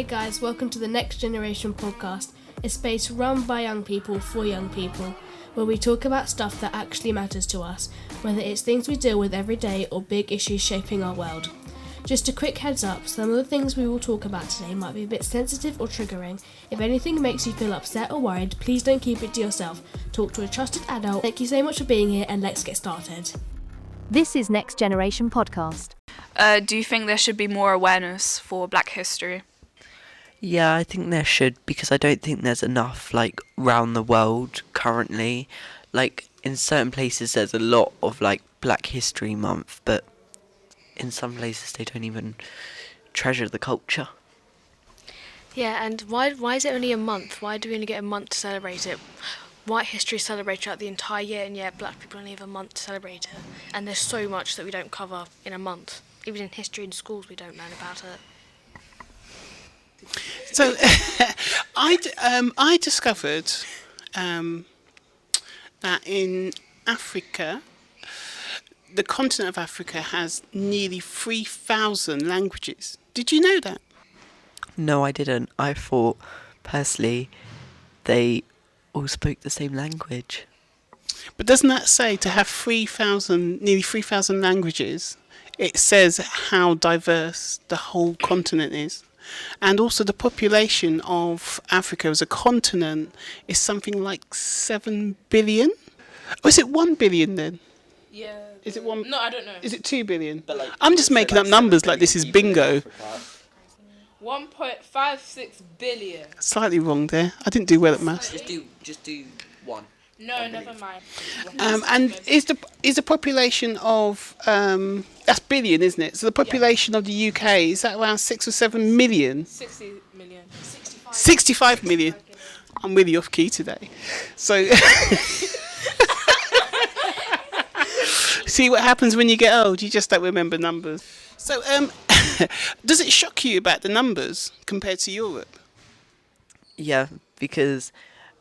guys, welcome to the Next Generation podcast, a space run by young people for young people, where we talk about stuff that actually matters to us, whether it's things we deal with every day or big issues shaping our world. Just a quick heads up, some of the things we will talk about today might be a bit sensitive or triggering. If anything makes you feel upset or worried, please don't keep it to yourself. Talk to a trusted adult. Thank you so much for being here, and let's get started. This is Next Generation Podcast. Do you think there should be more awareness for Black history? Yeah, I think there should, because I don't think there's enough, round the world currently. In certain places there's a lot of, Black History Month, but in some places they don't even treasure the culture. Yeah, and why is it only a month? Why do we only get a month to celebrate it? White history is celebrated throughout the entire year, and yet Black people only have a month to celebrate it. And there's so much that we don't cover in a month. Even in history in schools we don't learn about it. So I discovered that in Africa, the continent of Africa has nearly 3,000 languages. Did you know that? No, I didn't. I thought, personally, they all spoke the same language. But doesn't that say to have nearly 3,000 languages, it says how diverse the whole continent is? And also the population of Africa as a continent is something like 7 billion? Or is it 1 billion then? Yeah. Is it 1? No, I don't know. Is it 2 billion? I'm just making up numbers like this is bingo. 1.56 billion. Slightly wrong there. I didn't do well at maths. Just do one. No, never mind. And is the population of that's billion, isn't it? So the population of the UK, is that around 6 or 7 million? 60 million. 65 million. I'm really off key today. So see what happens when you get old, you just don't remember numbers. So does it shock you about the numbers compared to Europe? Yeah, because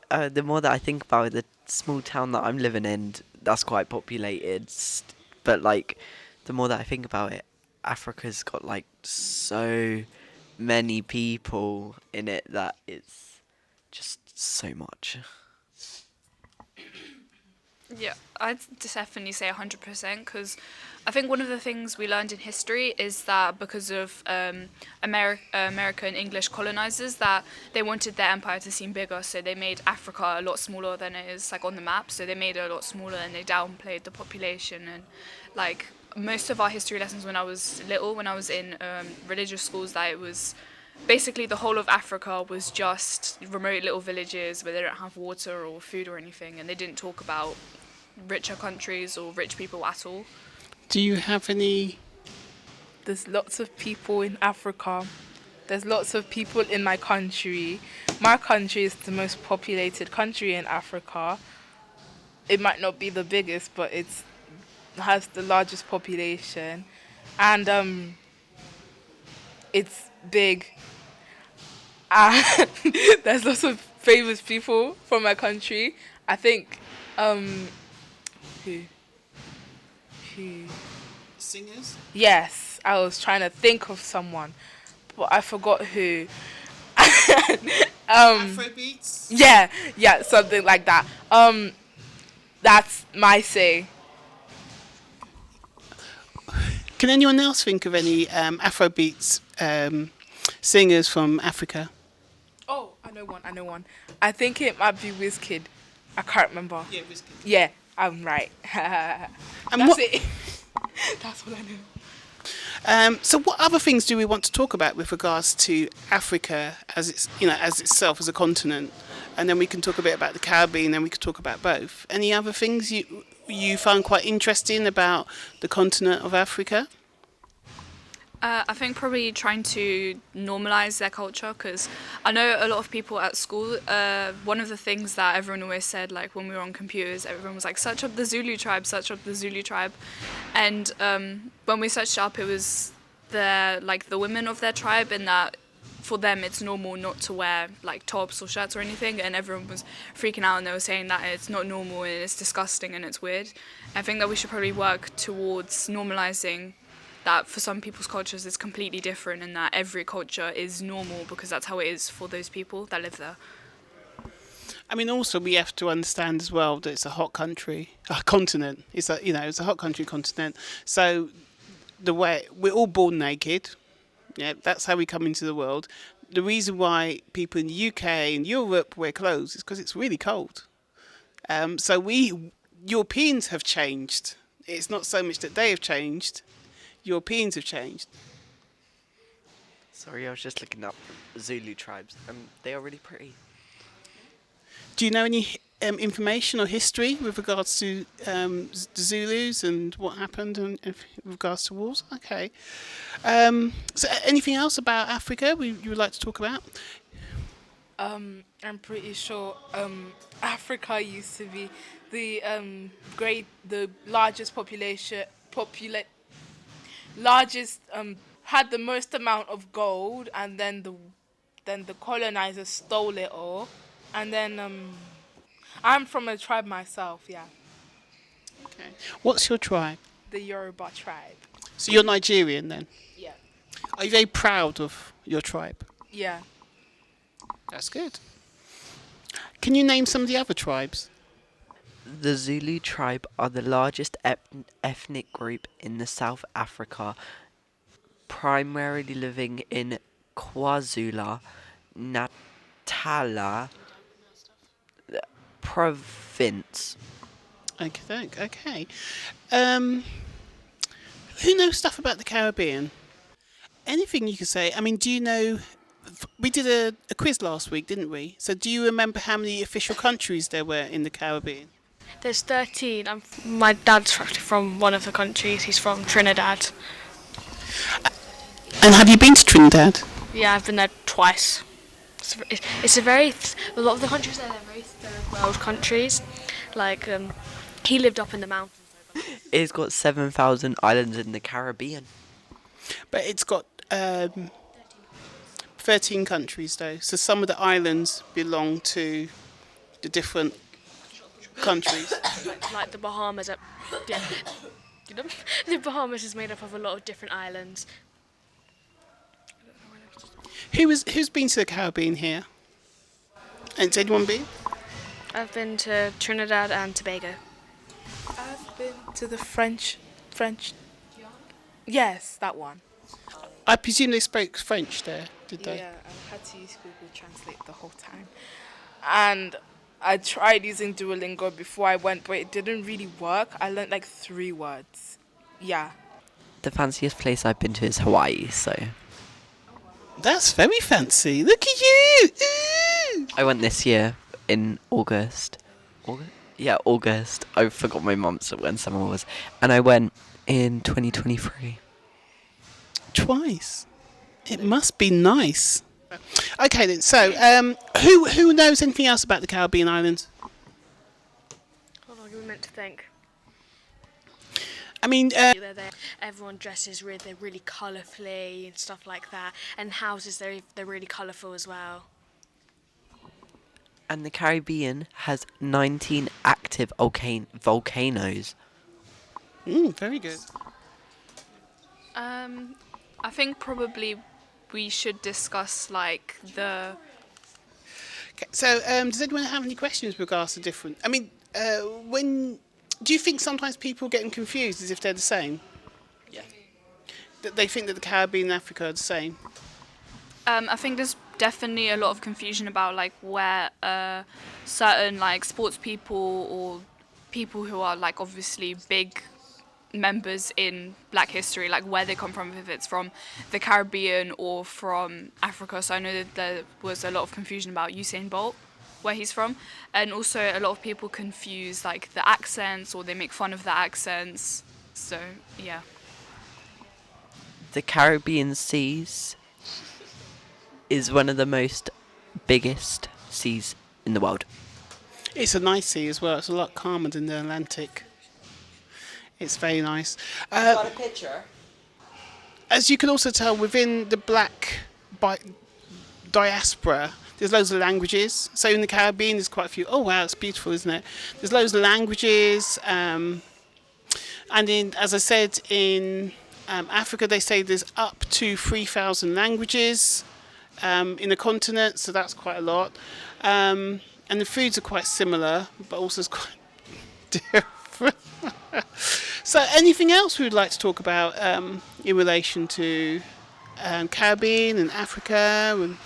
the more that I think about it, the small town that I'm living in, that's quite populated. But the more that I think about it, Africa's got so many people in it that it's just so much. Yeah, I'd definitely say 100%, because I think one of the things we learned in history is that because of American English colonizers, that they wanted their empire to seem bigger, so they made Africa a lot smaller than it is on the map. So they made it a lot smaller and they downplayed the population. And most of our history lessons when I was little, when I was in religious schools, that it was basically the whole of Africa was just remote little villages where they don't have water or food or anything, and they didn't talk about richer countries or rich people at all. Do you have any? There's lots of people in Africa. There's lots of people in my country. My country is the most populated country in Africa. It might not be the biggest, but it has the largest population. And it's big. There's lots of famous people from my country. I think who? Singers? Yes, I was trying to think of someone, but I forgot who. Afrobeats? Yeah, something like that. That's my say. Can anyone else think of any Afrobeats singers from Africa? Oh, I know one. I think it might be Wizkid. I can't remember. Yeah, Wizkid. Yeah, I'm right. And That's it. That's what I know. So what other things do we want to talk about with regards to Africa as itself as a continent? And then we can talk a bit about the Caribbean, and then we could talk about both. Any other things you find quite interesting about the continent of Africa? I think probably trying to normalise their culture, because I know a lot of people at school, one of the things that everyone always said, when we were on computers, everyone was search up the Zulu tribe, and when we searched up, it was the women of their tribe, and that for them it's normal not to wear tops or shirts or anything, and everyone was freaking out and they were saying that it's not normal and it's disgusting and it's weird. I think that we should probably work towards normalising that for some people's cultures is completely different, and that every culture is normal because that's how it is for those people that live there. I mean, also we have to understand as well that it's a hot country, a continent. It's a hot country continent. So the way we're all born naked, yeah, that's how we come into the world. The reason why people in the UK and Europe wear clothes is because it's really cold. So we Europeans have changed. It's not so much that they have changed. Europeans have changed. Sorry, I was just looking up Zulu tribes. They are really pretty. Do you know any information or history with regards to the Zulus and what happened with regards to wars? Okay. So anything else about Africa you would like to talk about? I'm pretty sure Africa used to be the largest had the most amount of gold, and then the colonizers stole it all, and then I'm from a tribe myself, yeah, Okay. What's your tribe? the Yoruba tribe. So you're Nigerian then? Yeah, Are you very proud of your tribe? yeah. That's good. Can you name some of the other tribes? The Zulu tribe are the largest ethnic group in the South Africa, primarily living in KwaZulu Natal province. Okay. Who knows stuff about the Caribbean? Anything you can say? I mean, do you know? We did a quiz last week, didn't we? So do you remember how many official countries there were in the Caribbean? There's 13. My dad's from one of the countries. He's from Trinidad. And have you been to Trinidad? Yeah, I've been there twice. It's a lot of the countries there, they're very third world countries. Like, he lived up in the mountains. It's got 7,000 islands in the Caribbean. But it's got 13 countries though. So some of the islands belong to the different countries. Like the Bahamas. Yeah. You know, the Bahamas is made up of a lot of different islands. Who's been to the Caribbean here? And has anyone been? I've been to Trinidad and Tobago. I've been to the French. Yes, that one. I presume they spoke French there, did they? Yeah, I had to use Google Translate the whole time. And I tried using Duolingo before I went, but it didn't really work. I learned like 3 words. Yeah. The fanciest place I've been to is Hawaii, so That's very fancy. Look at you! Ooh! I went this year in August. August? Yeah, August. I forgot my months when summer was. And I went in 2023. Twice. It must be nice. Okay then, so who knows anything else about the Caribbean islands? Hold on, we meant to think. I mean, They're there. Everyone dresses they're really colourfully and stuff like that. And houses, they're really colourful as well. And the Caribbean has 19 active volcanoes. Very good. I think probably we should discuss like the. Okay, so does anyone have any questions with regards to different? I mean, do you think sometimes people get them confused as if they're the same? Yeah. That they think that the Caribbean and Africa are the same? I think there's definitely a lot of confusion about like where certain like sports people or people who are like obviously big members in Black history, like where they come from, if it's from the Caribbean or from Africa. So I know that there was a lot of confusion about Usain Bolt, where he's from, and also a lot of people confuse like the accents or they make fun of the accents. So yeah. The Caribbean seas is one of the biggest seas in the world. It's a nice sea as well. It's a lot calmer than the Atlantic. It's very nice. Got a picture? As you can also tell, within the Black diaspora, there's loads of languages. So in the Caribbean, there's quite a few. Oh wow, it's beautiful, isn't it? There's loads of languages. And as I said, in Africa, they say there's up to 3,000 languages in the continent, so that's quite a lot. And the foods are quite similar, but also it's quite different. So anything else we would like to talk about in relation to Caribbean and Africa? And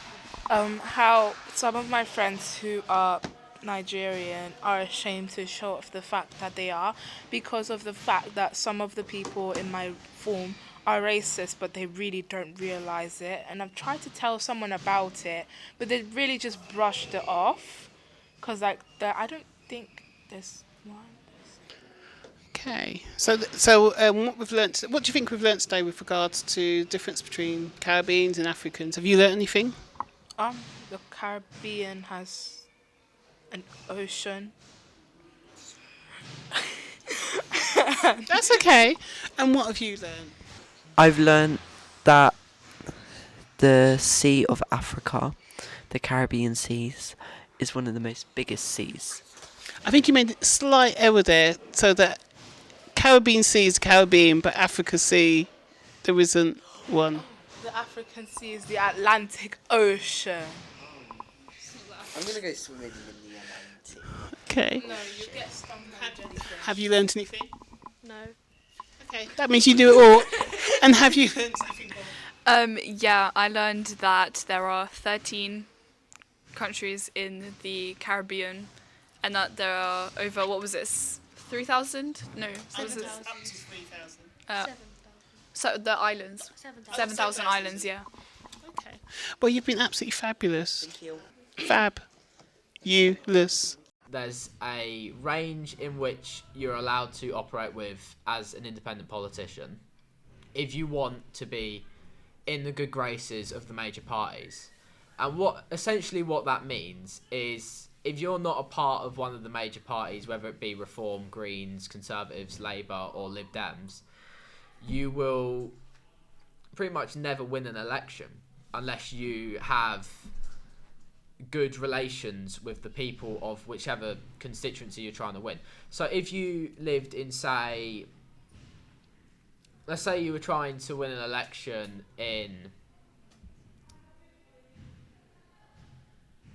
How some of my friends who are Nigerian are ashamed to show off the fact that they are, because of the fact that some of the people in my form are racist, but they really don't realize it. And I've tried to tell someone about it, but they really just brushed it off. Because, like, I don't think there's one. okay, so what do you think we've learnt today with regards to the difference between Caribbeans and Africans? Have you learnt anything? The Caribbean has an ocean. That's okay. And what have you learnt? I've learned that the Sea of Africa, the Caribbean seas, is one of the most biggest seas. I think you made a slight error there, so that Caribbean Sea is Caribbean, but Africa Sea, there isn't one. The African Sea is the Atlantic Ocean. I'm going to go swimming in the Atlantic. Okay. No, you get stung by a jellyfish. Have you learnt anything? No. Okay, that means you do it all. And have you learnt something more? Yeah, I learned that there are 13 countries in the Caribbean, and that there are over, 3,000? No, what was it? Up to 3,000. So the islands, 7,000 islands, yeah. Okay. Well, you've been absolutely fabulous. Thank you. Fab. You-less. There's a range in which you're allowed to operate with as an independent politician if you want to be in the good graces of the major parties. And what that means is, if you're not a part of one of the major parties, whether it be Reform, Greens, Conservatives, Labour or Lib Dems, you will pretty much never win an election unless you have good relations with the people of whichever constituency you're trying to win. So if you lived in, let's say you were trying to win an election in,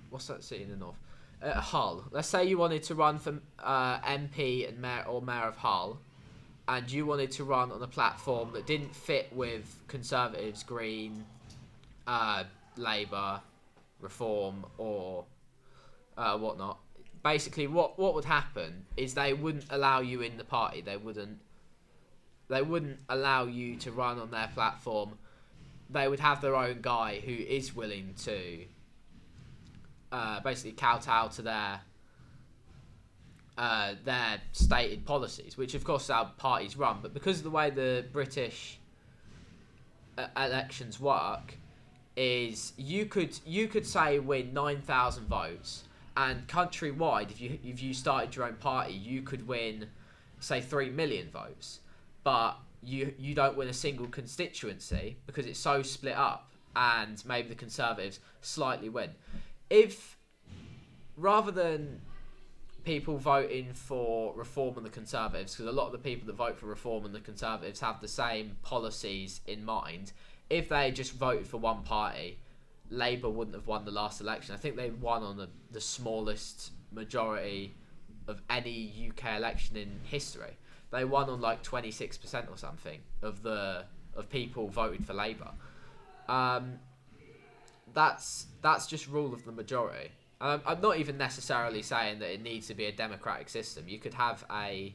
what's that city in the north? Hull. Let's say you wanted to run for MP and mayor of Hull, and you wanted to run on a platform that didn't fit with Conservatives, Green, Labour, Reform or whatnot. Basically, what would happen is they wouldn't allow you in the party. They wouldn't allow you to run on their platform. They would have their own guy who is willing to basically kowtow to their stated policies, which of course is how parties run. But because of the way the British elections work, is you could say win 9,000 votes, and countrywide, if you started your own party, you could win, say, 3 million votes, but you don't win a single constituency because it's so split up, and maybe the Conservatives slightly win. If rather than people voting for Reform and the Conservatives, because a lot of the people that vote for Reform and the Conservatives have the same policies in mind, if they just voted for one party, Labour wouldn't have won the last election. I think they won on the smallest majority of any UK election in history. They won on like 26% or something of people voted for Labour. That's just rule of the majority. I'm not even necessarily saying that it needs to be a democratic system. You could have a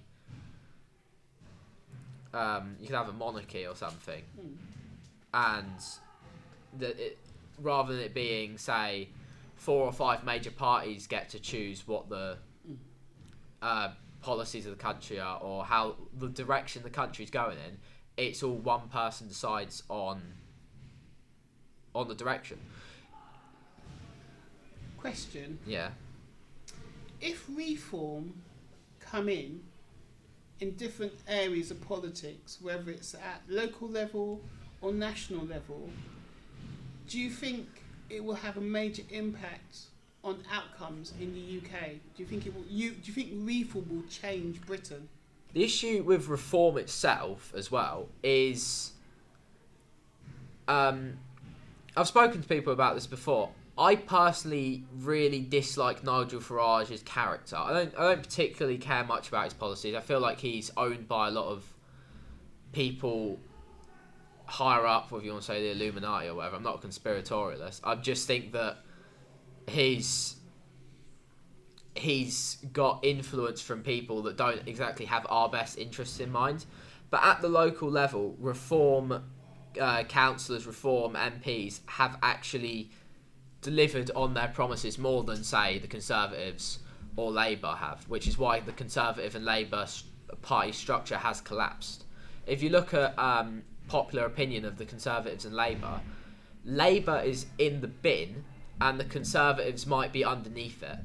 monarchy or something, and rather than it being, say, 4 or 5 major parties get to choose what the policies of the country are, or how the direction the country's going in, it's all one person decides on the direction. Question. Yeah. If reform come in different areas of politics, whether it's at local level or national level, do you think it will have a major impact on outcomes in the UK? Do you think it will? Do you think reform will change Britain? The issue with reform itself as well is I've spoken to people about this before. I personally really dislike Nigel Farage's character. I don't particularly care much about his policies. I feel like he's owned by a lot of people higher up, whether you want to say the Illuminati or whatever. I'm not a conspiratorialist. I just think that he's got influence from people that don't exactly have our best interests in mind. But at the local level, reform councillors, reform MPs have actually delivered on their promises more than, say, the Conservatives or Labour have, which is why the Conservative and Labour party structure has collapsed. If you look at popular opinion of the Conservatives and Labour, Labour is in the bin and the Conservatives might be underneath it.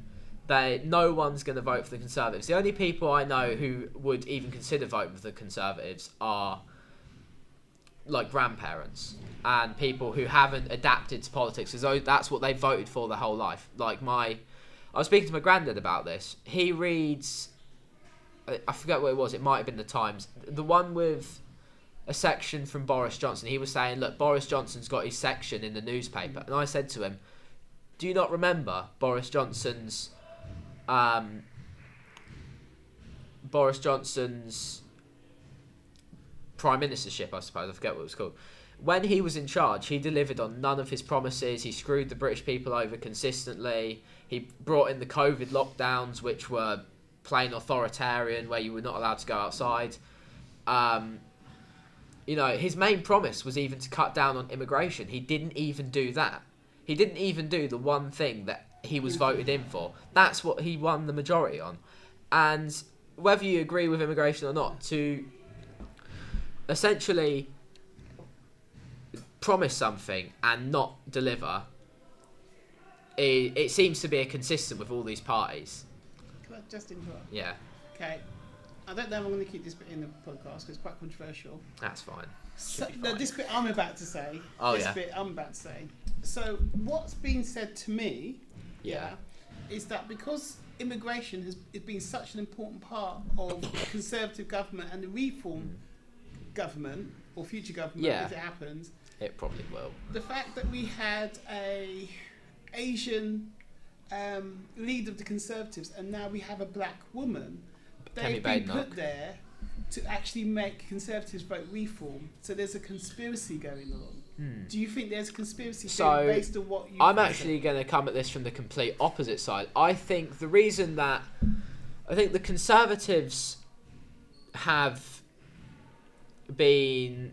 No one's going to vote for the Conservatives. The only people I know who would even consider voting for the Conservatives are like grandparents and people who haven't adapted to politics, as though that's what they voted for their whole life. Like I was speaking to my granddad about this. He reads, I forget what it was, it might have been the Times, the one with a section from Boris Johnson. He was saying, look, Boris Johnson's got his section in the newspaper. And I said to him, do you not remember Boris Johnson's prime ministership, I suppose, I forget what it was called. When he was in charge, he delivered on none of his promises. He screwed the British people over consistently. He brought in the COVID lockdowns, which were plain authoritarian, where you were not allowed to go outside. His main promise was even to cut down on immigration. He didn't even do that. He didn't even do the one thing that he was voted in for. That's what he won the majority on. And whether you agree with immigration or not, to essentially promise something and not deliver, it seems to be consistent with all these parties. Can I just interrupt? Yeah. Okay. I don't know if I'm going to keep this bit in the podcast because it's quite controversial. That's fine. This bit I'm about to say. So what's been said to me, is that because immigration has been such an important part of Conservative government and the reform government or future government, if it happens, it probably will. The fact that we had a Asian leader of the Conservatives and now we have a black woman, they've been put there to actually make Conservatives vote reform. So there's a conspiracy going on. Do you think there's a conspiracy theory based on what you... I'm actually going to come at this from the complete opposite side. I think the reason that... I think the Conservatives have been...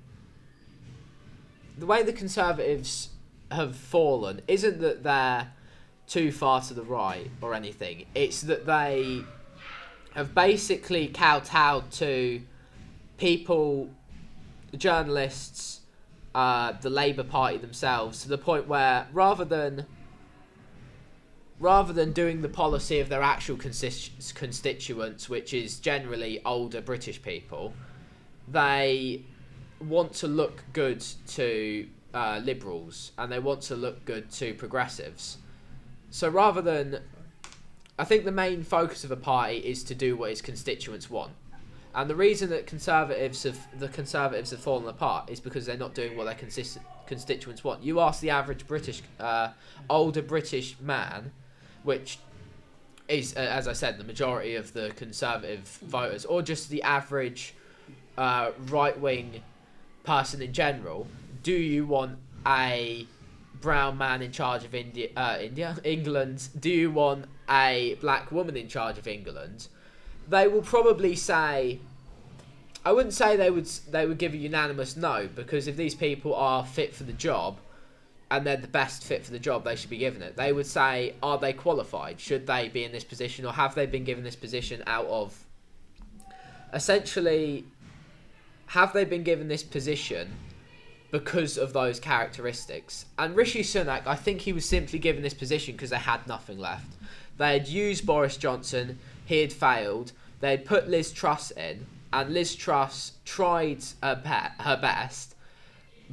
The way the Conservatives have fallen isn't that they're too far to the right or anything. It's that they have basically kowtowed to people, journalists, the Labour Party themselves, to the point where rather than doing the policy of their actual constituents, which is generally older British people, they want to look good to liberals and they want to look good to progressives. So rather than... I think the main focus of a party is to do what its constituents want. And the reason that the Conservatives have fallen apart is because they're not doing what their constituents want. You ask the average older British man, which is, as I said, the majority of the Conservative voters, or just the average right-wing person in general, do you want a brown man in charge of England? Do you want a black woman in charge of England? They will probably say... I wouldn't say they would give a unanimous no, because if these people are fit for the job and they're the best fit for the job, they should be given it. They would say, are they qualified? Should they be in this position, or have they been given this position out of... Essentially, have they been given this position because of those characteristics? And Rishi Sunak, I think he was simply given this position because they had nothing left. They had used Boris Johnson, he had failed. They had put Liz Truss in, and Liz Truss tried her best,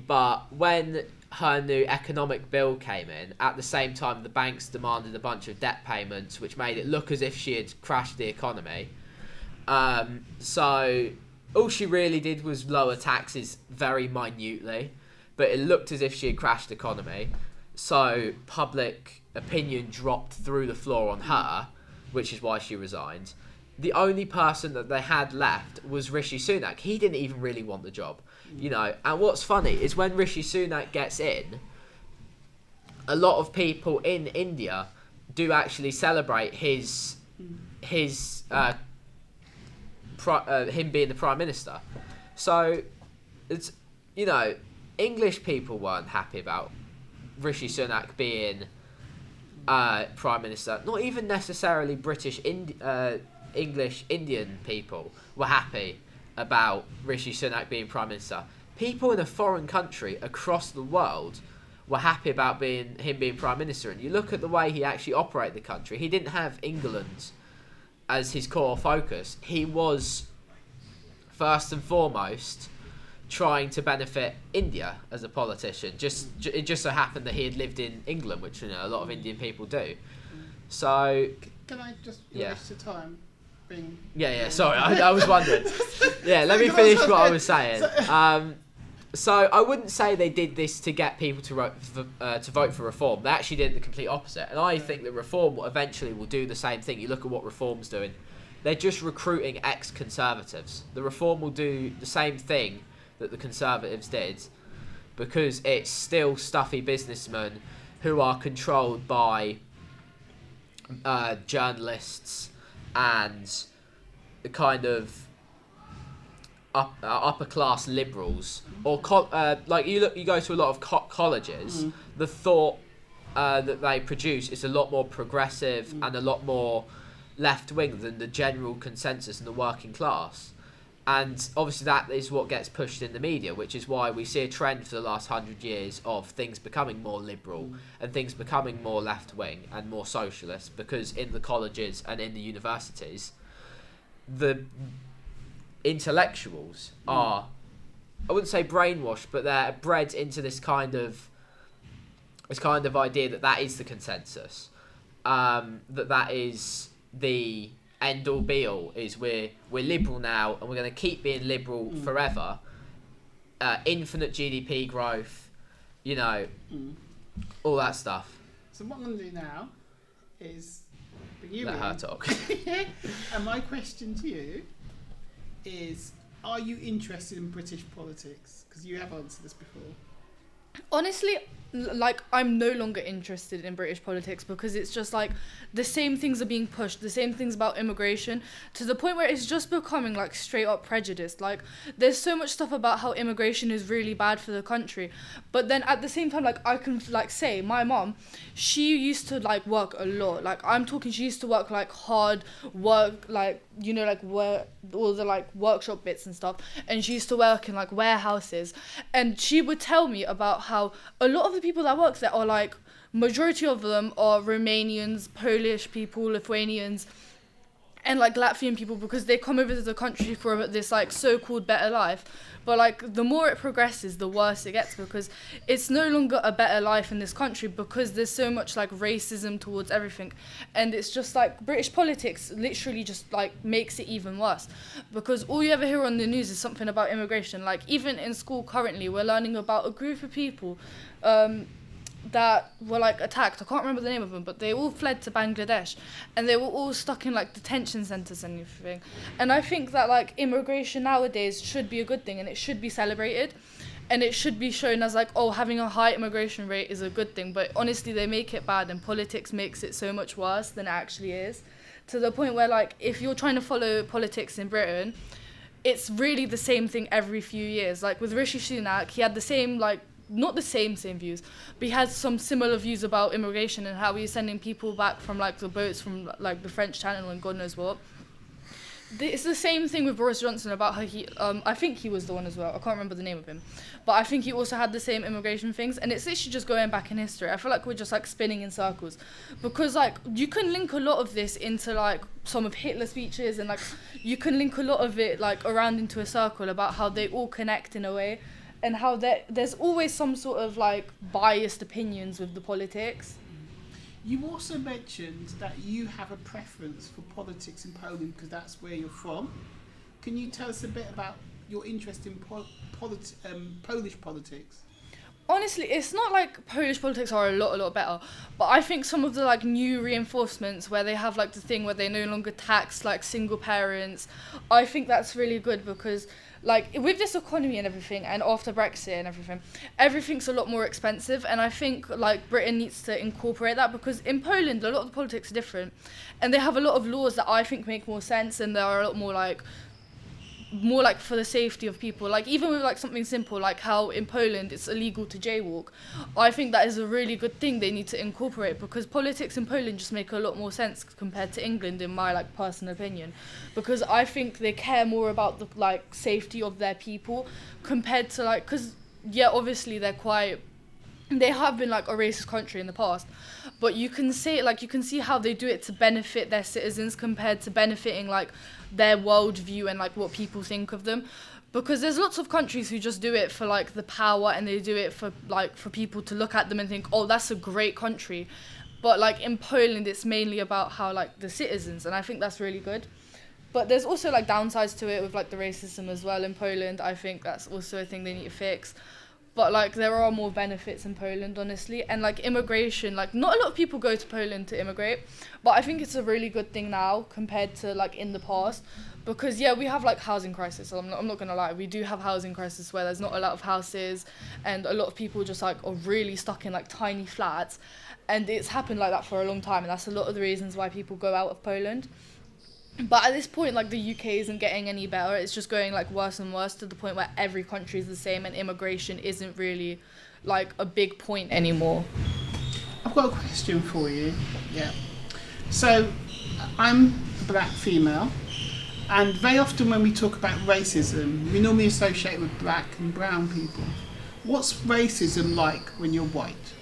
but when her new economic bill came in, at the same time the banks demanded a bunch of debt payments, which made it look as if she had crashed the economy. So all she really did was lower taxes very minutely. but it looked as if she had crashed the economy. So public opinion dropped through the floor on her, which is why she resigned. The only person that they had left was Rishi Sunak. He didn't even really want the job, And what's funny is when Rishi Sunak gets in, a lot of people in India do actually celebrate his him being the Prime Minister. So it's English people weren't happy about Rishi Sunak being Prime Minister. Not even necessarily English Indian people were happy about Rishi Sunak being Prime Minister. People in a foreign country across the world were happy about him being Prime Minister. And you look at the way he actually operated the country. He didn't have England as his core focus. He was first and foremost trying to benefit India as a politician. It just so happened that he had lived in England, which a lot of Indian people do. So can I just waste the time? Yeah. Sorry, I was wondering. Yeah, let me finish what I was saying. So I wouldn't say they did this to get people to vote for reform. They actually did the complete opposite. And I think that reform eventually will do the same thing. You look at what reform's doing. They're just recruiting ex-conservatives. The reform will do the same thing that the Conservatives did, because it's still stuffy businessmen who are controlled by journalists and the kind of upper class liberals, or you go to a lot of colleges. The thought that they produce is a lot more progressive and a lot more left wing than the general consensus in the working class. And obviously that is what gets pushed in the media, which is why we see a trend for the last 100 years of things becoming more liberal and things becoming more left-wing and more socialist, because in the colleges and in the universities, the intellectuals are, I wouldn't say brainwashed, but they're bred into this kind of idea that is the consensus, that is the end all be all, is we're liberal now and we're going to keep being liberal forever. Infinite GDP growth, all that stuff. So what I'm going to do now is bring you let in. her talk. And my question to you is, are you interested in British politics? Because you have answered this before. Honestly, I'm no longer interested in British politics, because it's just the same things are being pushed, the same things about immigration, to the point where it's just becoming straight up prejudice. There's so much stuff about how immigration is really bad for the country, but then at the same time, I can say my mom, she used to work a lot. I'm talking, she used to work hard work, where all the workshop bits and stuff, and she used to work in warehouses, and she would tell me about how a lot of the people that work there are majority of them are Romanians, Polish people, Lithuanians, and Latvian people, because they come over to the country for this so-called better life. But the more it progresses, the worse it gets, because it's no longer a better life in this country, because there's so much racism towards everything, and it's just British politics literally just makes it even worse, because all you ever hear on the news is something about immigration. Even in school currently, we're learning about a group of people that were attacked. I can't remember the name of them, but they all fled to Bangladesh, and they were all stuck in detention centers and everything. And I think that immigration nowadays should be a good thing, and it should be celebrated, and it should be shown as having a high immigration rate is a good thing. But honestly, they make it bad, and politics makes it so much worse than it actually is, to the point where if you're trying to follow politics in Britain, it's really the same thing every few years. With Rishi Sunak, he had the same not the same views, but he had some similar views about immigration and how he was sending people back from the boats from the French Channel and God knows what. It's the same thing with Boris Johnson, about how he, I think he was the one as well, I can't remember the name of him, but I think he also had the same immigration things, and it's literally just going back in history. I feel we're just spinning in circles, because you can link a lot of this into some of Hitler's speeches, and you can link a lot of it around into a circle about how they all connect in a way, and how there's always some sort of biased opinions with the politics. You also mentioned that you have a preference for politics in Poland because that's where you're from. Can you tell us a bit about your interest in Polish politics? Honestly, it's not like Polish politics are a lot better, but I think some of the like new reinforcements where they have like the thing where they no longer tax like single parents, I think that's really good because like with this economy and everything, and after Brexit and everything, everything's a lot more expensive, and I think like Britain needs to incorporate that because in Poland a lot of the politics are different, and they have a lot of laws that I think make more sense, and they are a lot more like for the safety of people. Like even with like something simple like how in Poland it's illegal to jaywalk, I think that is a really good thing they need to incorporate because politics in Poland just make a lot more sense compared to England in my like personal opinion, because I think they care more about the like safety of their people compared to like, because yeah, obviously they have been like a racist country in the past, but you can see how they do it to benefit their citizens compared to benefiting like their worldview and like what people think of them, because there's lots of countries who just do it for like the power and they do it for like for people to look at them and think, oh, that's a great country, but like in Poland it's mainly about how like the citizens, and I think that's really good. But there's also like downsides to it with like the racism as well in Poland. I think that's also a thing they need to fix. But like there are more benefits in Poland, honestly, and like immigration, like not a lot of people go to Poland to immigrate, but I think it's a really good thing now compared to like in the past, because yeah, we have like housing crisis. I'm not gonna lie, we do have housing crisis where there's not a lot of houses, and a lot of people just like are really stuck in like tiny flats, and it's happened like that for a long time, and that's a lot of the reasons why people go out of Poland. But at this point, like, the UK isn't getting any better. It's just going, like, worse and worse to the point where every country is the same and immigration isn't really, like, a big point anymore. I've got a question for you. Yeah. So, I'm a black female, and very often when we talk about racism, we normally associate it with black and brown people. What's racism like when you're white?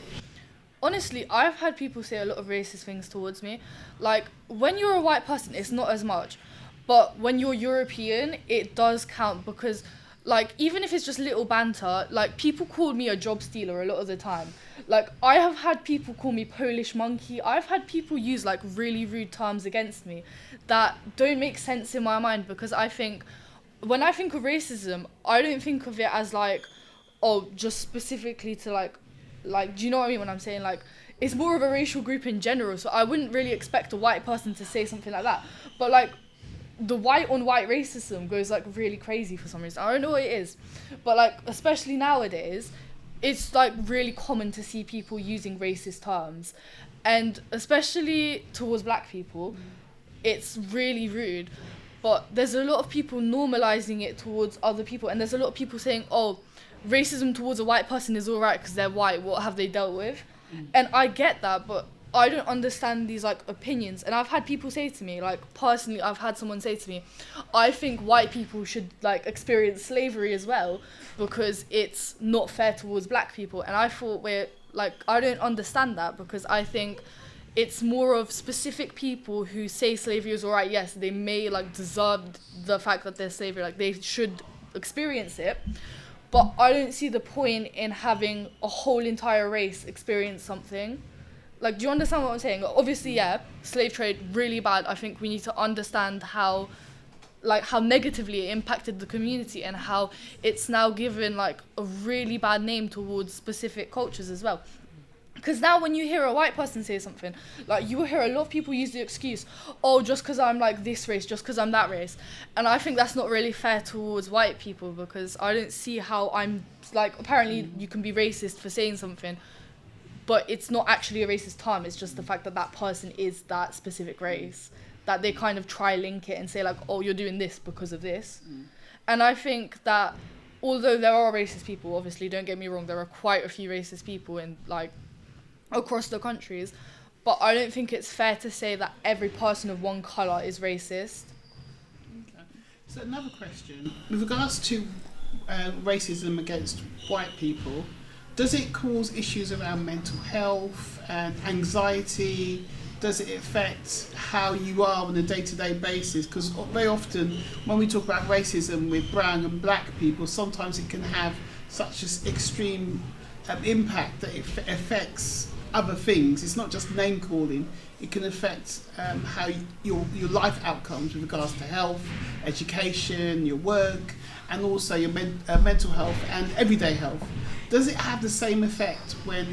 Honestly, I've had people say a lot of racist things towards me. Like, when you're a white person, it's not as much. But when you're European, it does count because, like, even if it's just little banter, like, people call me a job stealer a lot of the time. Like, I have had people call me Polish monkey. I've had people use, like, really rude terms against me that don't make sense in my mind, because I think, when I think of racism, I don't think of it as, like, oh, just specifically to, like, do you know what I mean when I'm saying, like, it's more of a racial group in general, so I wouldn't really expect a white person to say something like that. But, like, the white on white racism goes, like, really crazy for some reason. I don't know what it is, but, like, especially nowadays, it's, like, really common to see people using racist terms, and especially towards black people, it's really rude. But there's a lot of people normalizing it towards other people, and there's a lot of people saying, oh, racism towards a white person is all right because they're white, what have they dealt with? And I get that, but I don't understand these, like, opinions. And I've had people say to me, like, personally, I've had someone say to me, I think white people should, like, experience slavery as well because it's not fair towards black people. And I thought, I don't understand that, because I think it's more of specific people who say slavery is all right. Yes, they may, like, deserve the fact that they're slavery, like, they should experience it. But I don't see the point in having a whole entire race experience something. Like, do you understand what I'm saying? Obviously, yeah, slave trade, really bad. I think we need to understand how negatively it impacted the community and how it's now given, like, a really bad name towards specific cultures as well. Because now when you hear a white person say something, like, you will hear a lot of people use the excuse, oh, just because I'm like this race, just because I'm that race. And I think that's not really fair towards white people, because I don't see how I'm, like, apparently you can be racist for saying something, but it's not actually a racist term. It's just the fact that that person is that specific race, that they kind of try link it and say, like, oh, you're doing this because of this. And I think that although there are racist people, obviously, don't get me wrong, there are quite a few racist people in, like, across the countries, but I don't think it's fair to say that every person of one colour is racist. Okay. So another question, with regards to racism against white people, does it cause issues around mental health and anxiety? Does it affect how you are on a day-to-day basis? Because very often when we talk about racism with brown and black people, sometimes it can have such an extreme impact that it affects other things. It's not just name calling. It can affect how your life outcomes with regards to health, education, your work, and also your mental health and everyday health. does it have the same effect when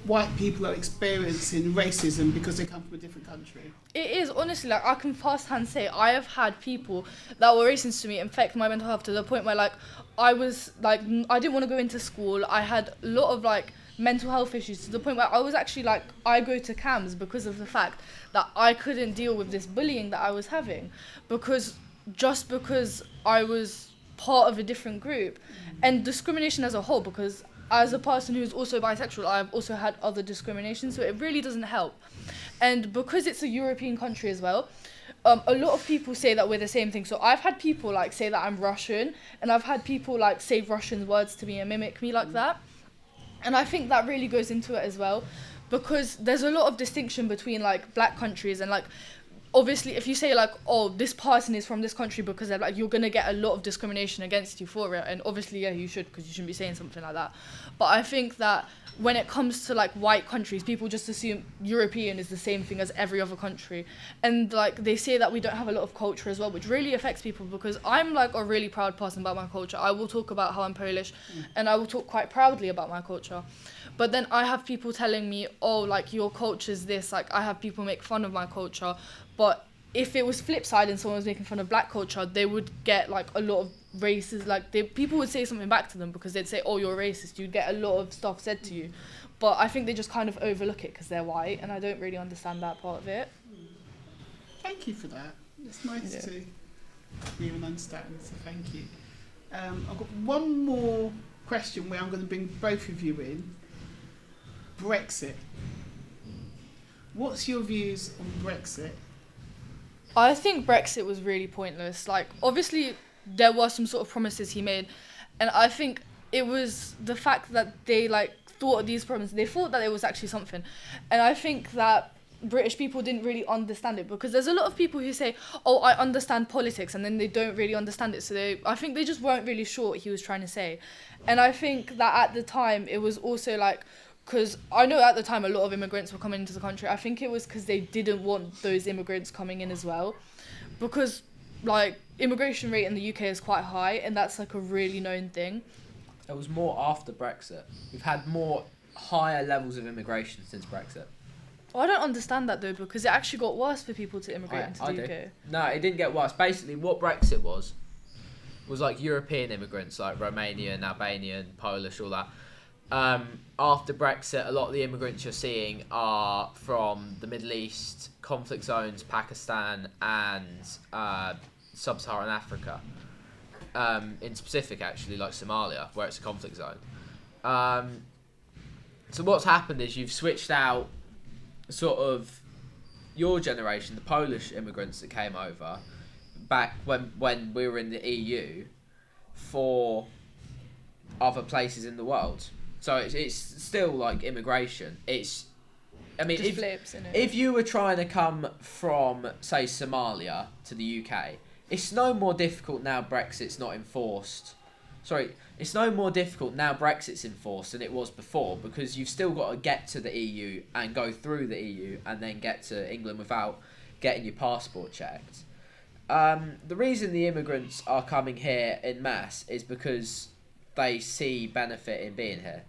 white people are experiencing racism because they come from a different country? It is, honestly, like, I can firsthand say I have had people that were racist to me affect my mental health to the point where, like, I was, like, I didn't want to go into school. I had a lot of, like, mental health issues to the point where I was actually, like, I go to CAMS because of the fact that I couldn't deal with this bullying that I was having because I was part of a different group. And discrimination as a whole, because as a person who's also bisexual, I've also had other discrimination, so it really doesn't help. And because it's a European country as well, a lot of people say that we're the same thing. So I've had people like say that I'm Russian, and I've had people like say Russian words to me and mimic me like that. And I think that really goes into it as well, because there's a lot of distinction between like black countries and like, obviously if you say like, oh, this person is from this country because they're like, you're going to get a lot of discrimination against you for it. And obviously, yeah, you should, because you shouldn't be saying something like that. But I think that when it comes to like white countries, people just assume European is the same thing as every other country. And like they say that we don't have a lot of culture as well, which really affects people, because I'm like a really proud person about my culture. I will talk about how I'm Polish and I will talk quite proudly about my culture. But then I have people telling me, oh, like your culture's this, like I have people make fun of my culture. But if it was flip side and someone was making fun of black culture, they would get like a lot of races, like people would say something back to them because they'd say, oh, you're racist. You'd get a lot of stuff said to you. But I think they just kind of overlook it because they're white, and I don't really understand that part of it. Thank you for that. It's nice to hear and understand, so thank you. I've got one more question where I'm going to bring both of you in. Brexit. What's your views on Brexit? I think Brexit was really pointless. Like, obviously, there were some sort of promises he made, and I think it was the fact that they, like, thought of these promises. They thought that it was actually something. And I think that British people didn't really understand it, because there's a lot of people who say, oh, I understand politics, and then they don't really understand it. So I think they just weren't really sure what he was trying to say. And I think that at the time, it was also, like, because I know at the time a lot of immigrants were coming into the country. I think it was because they didn't want those immigrants coming in as well. Because, like, immigration rate in the UK is quite high, and that's, like, a really known thing. It was more after Brexit. We've had more higher levels of immigration since Brexit. Well, I don't understand that, though, because it actually got worse for people to immigrate into the UK. No, it didn't get worse. Basically, what Brexit was like European immigrants, like Romanian, Albanian, Polish, all that. After Brexit, a lot of the immigrants you're seeing are from the Middle East, conflict zones, Pakistan, and sub-Saharan Africa. In specific, actually, like Somalia, where it's a conflict zone. So what's happened is you've switched out sort of your generation, the Polish immigrants that came over back when we were in the EU, for other places in the world. So it's still like immigration. I mean, Just flips, innit? if you were trying to come from, say, Somalia to the UK, it's no more difficult now Brexit's not enforced. Sorry, it's no more difficult now Brexit's enforced than it was before, because you've still got to get to the EU and go through the EU and then get to England without getting your passport checked. The reason the immigrants are coming here en masse is because they see benefit in being here.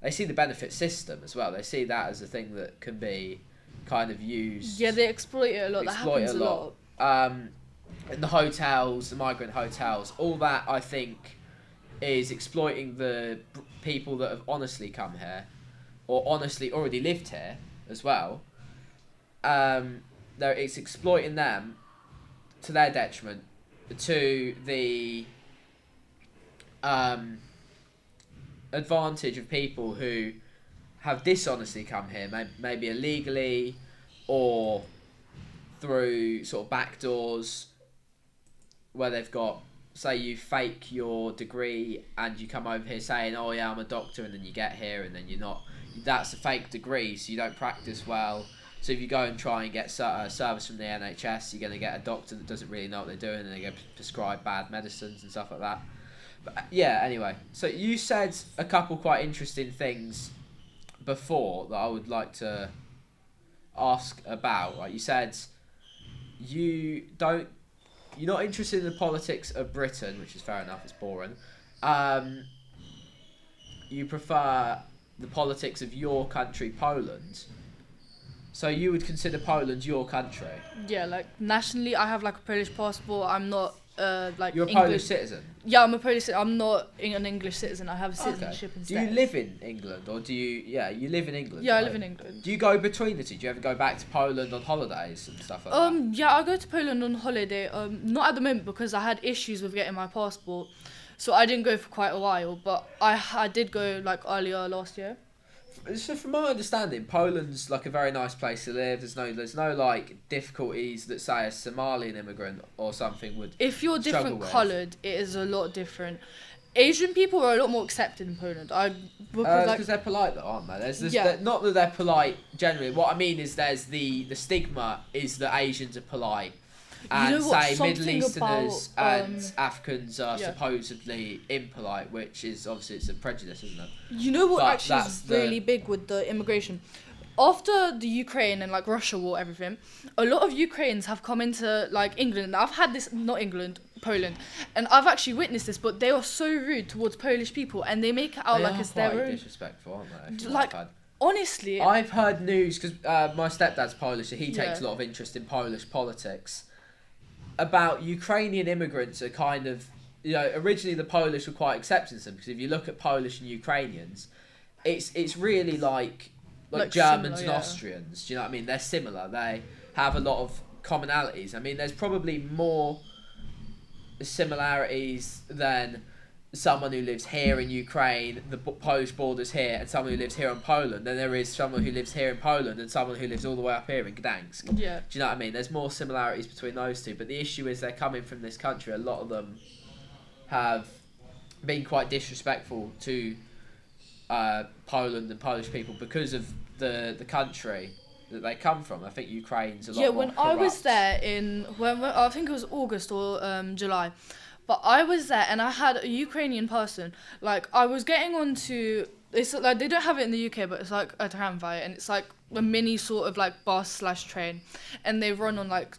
They see the benefit system as well. They see that as a thing that can be kind of used. Yeah, they exploit it a lot. That happens a lot. And the hotels, the migrant hotels, all that, I think, is exploiting the people that have honestly come here, or honestly already lived here as well. It's exploiting them to their detriment, to the advantage of people who have dishonestly come here, maybe illegally or through sort of back doors, where they've got, say you fake your degree and you come over here saying, oh yeah, I'm a doctor, and then you get here and then you're not. That's a fake degree, so you don't practice well. So if you go and try and get service from the NHS, you're going to get a doctor that doesn't really know what they're doing, and they get prescribed bad medicines and stuff like that. But yeah, anyway, so you said a couple quite interesting things before that I would like to ask about. Right? You said you're not interested in the politics of Britain, which is fair enough, it's boring. you prefer the politics of your country, Poland. So you would consider Poland your country? Yeah, like nationally, I have like a Polish passport. I'm not like You're a English. Polish citizen? Yeah, I'm a Polish citizen. I'm not an English citizen. I have citizenship Do instead. you live in England, or do you? Yeah, you live in England. Yeah, I right? live in England. Do you go between the two? Do you ever go back to Poland on holidays and stuff like that? Yeah, I go to Poland on holiday. Not at the moment because I had issues with getting my passport, so I didn't go for quite a while. But I did go like earlier last year. So from my understanding, Poland's like a very nice place to live. There's no like difficulties that say a Somalian immigrant or something would. If you're struggle different with. coloured, it is a lot different. Asian people are a lot more accepted in Poland. Because they're polite, though, aren't they? There's this, Yeah. not that they're polite generally. What I mean is there's the stigma is that Asians are polite. And know what, say Middle something Easterners about, and Africans are yeah. supposedly impolite, which is obviously it's a prejudice, isn't it? You know what But actually that's is the- really big with the immigration? After the Ukraine and like Russia war, everything, a lot of Ukrainians have come into like England. And I've had this, not England, Poland, and I've actually witnessed this. But they are so rude towards Polish people, and they make it out They like are it's their quite own. disrespectful, aren't they? Like, honestly, I've heard news because my stepdad's Polish, so he takes a Yeah. lot of interest in Polish politics. About Ukrainian immigrants are kind of, originally the Polish were quite accepting of them because if you look at Polish and Ukrainians, it's really like Germans similar, and yeah. Austrians. Do you know what I mean? They're similar. They have a lot of commonalities. I mean, there's probably more similarities than someone who lives here in Ukraine, the Polish border's here, and someone who lives here in Poland, than there is someone who lives here in Poland and someone who lives all the way up here in Gdansk. Yeah. Do you know what I mean? There's more similarities between those two, but the issue is they're coming from this country. A lot of them have been quite disrespectful to Poland and Polish people because of the country that they come from. I think Ukraine's a lot more when I was corrupt. there when I think it was August or July, but I was there and I had a Ukrainian person. Like I was getting onto, it's like they don't have it in the UK, but it's like a tramway and it's like a mini sort of like bus/train, and they run on like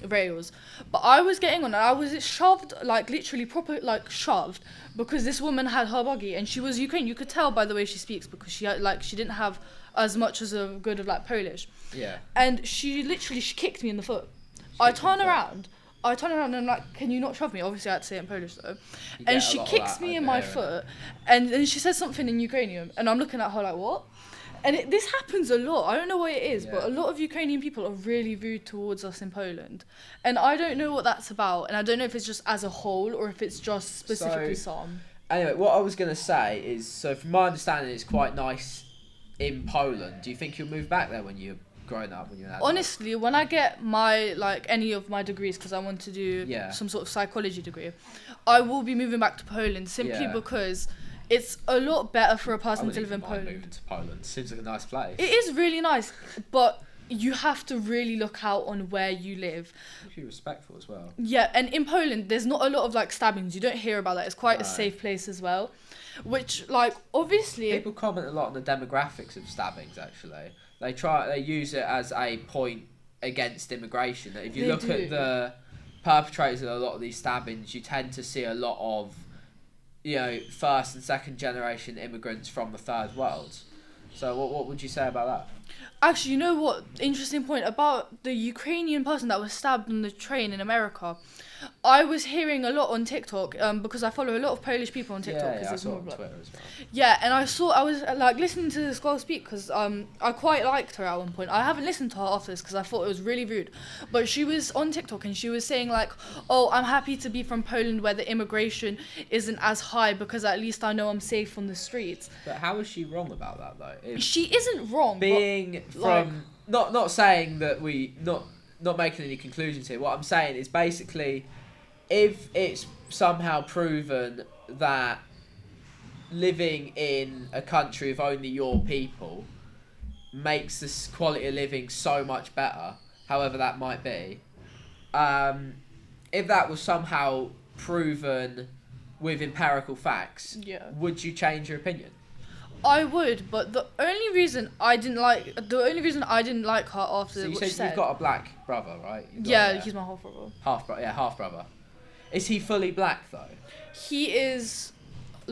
rails. But I was getting on and I was shoved, like literally proper like shoved, because this woman had her buggy and she was Ukrainian. You could tell by the way she speaks because she didn't have as much as a good of like Polish. Yeah. And she kicked me in the foot. I turn around and I'm like, can you not shove me? Obviously I had to say it in Polish though. You get And a she lot of kicks that me in over my here, foot and then she says something in Ukrainian and I'm looking at her like, what? And this happens a lot. I don't know what it is, but Yeah. a lot of Ukrainian people are really rude towards us in Poland. And I don't know what that's about. And I don't know if it's just as a whole or if it's just specifically some. Anyway, what I was going to say is, so from my understanding, it's quite nice in Poland. Do you think you'll move back there when you're growing up, when you're an adult? Honestly, when I get my any of my degrees, because I want to do Yeah. some sort of psychology degree, I will be moving back to Poland simply Yeah. because it's a lot better for a I person wouldn't to live in even mind Poland. moving to Poland. Seems like a nice place. It is really nice, but you have to really look out on where you live. Be respectful as well. Yeah, and in Poland, there's not a lot of like stabbings. You don't hear about that. It's quite a No. safe place as well, which like obviously. People comment a lot on the demographics of stabbings. Actually, they use it as a point against immigration. That if you They look do. at the perpetrators of a lot of these stabbings, you tend to see a lot of, first and second generation immigrants from the third world. So what would you say about that? Actually, you know what? Interesting point about the Ukrainian person that was stabbed on the train in America. I was hearing a lot on TikTok because I follow a lot of Polish people on TikTok. 'Cause I there's saw it more on black- Twitter as well. Yeah, and I was like listening to this girl speak because I quite liked her at one point. I haven't listened to her after this because I thought it was really rude. But she was on TikTok and she was saying like, oh, I'm happy to be from Poland where the immigration isn't as high because at least I know I'm safe on the streets. But how is she wrong about that though? If She isn't wrong. being like- from not saying that we not making any conclusions here. What I'm saying is basically, if it's somehow proven that living in a country of only your people makes this quality of living so much better, however that might be, if that was somehow proven with empirical facts, Yeah. would you change your opinion? I would, but the only reason I didn't like her after So you what said she said. you've got a black brother, right? You've got Yeah, a he's my half brother. half brother. Is he fully black though? He is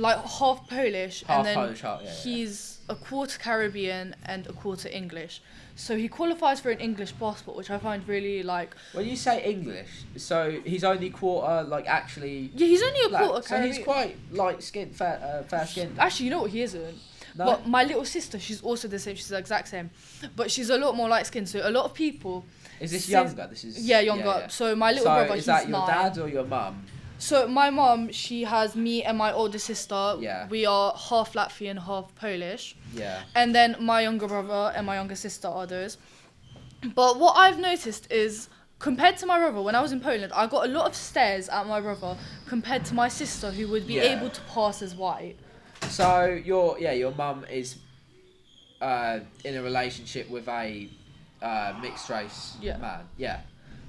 like half Polish, Half and then Polish, yeah. he's a quarter Caribbean and a quarter English. So he qualifies for an English passport, which I find really like. When you say English, so he's only quarter, like actually. Yeah, he's only a black. quarter So Caribbean. he's quite light skinned, fair skinned. Actually, you know what? He isn't. No? But my little sister, she's also the same. She's the exact same, but she's a lot more light skinned. So a lot of people. Is this say- younger? This is. Yeah, younger. Yeah. So my little So brother, is that he's your 9. dad or your mum? So my mum, she has me and my older sister. Yeah. We are half Latvian, half Polish. Yeah. And then my younger brother and my younger sister are those. But what I've noticed is, compared to my brother, when I was in Poland, I got a lot of stares at my brother compared to my sister, who would be Yeah. able to pass as white. So your mum is in a relationship with a mixed race Yeah. man. Yeah.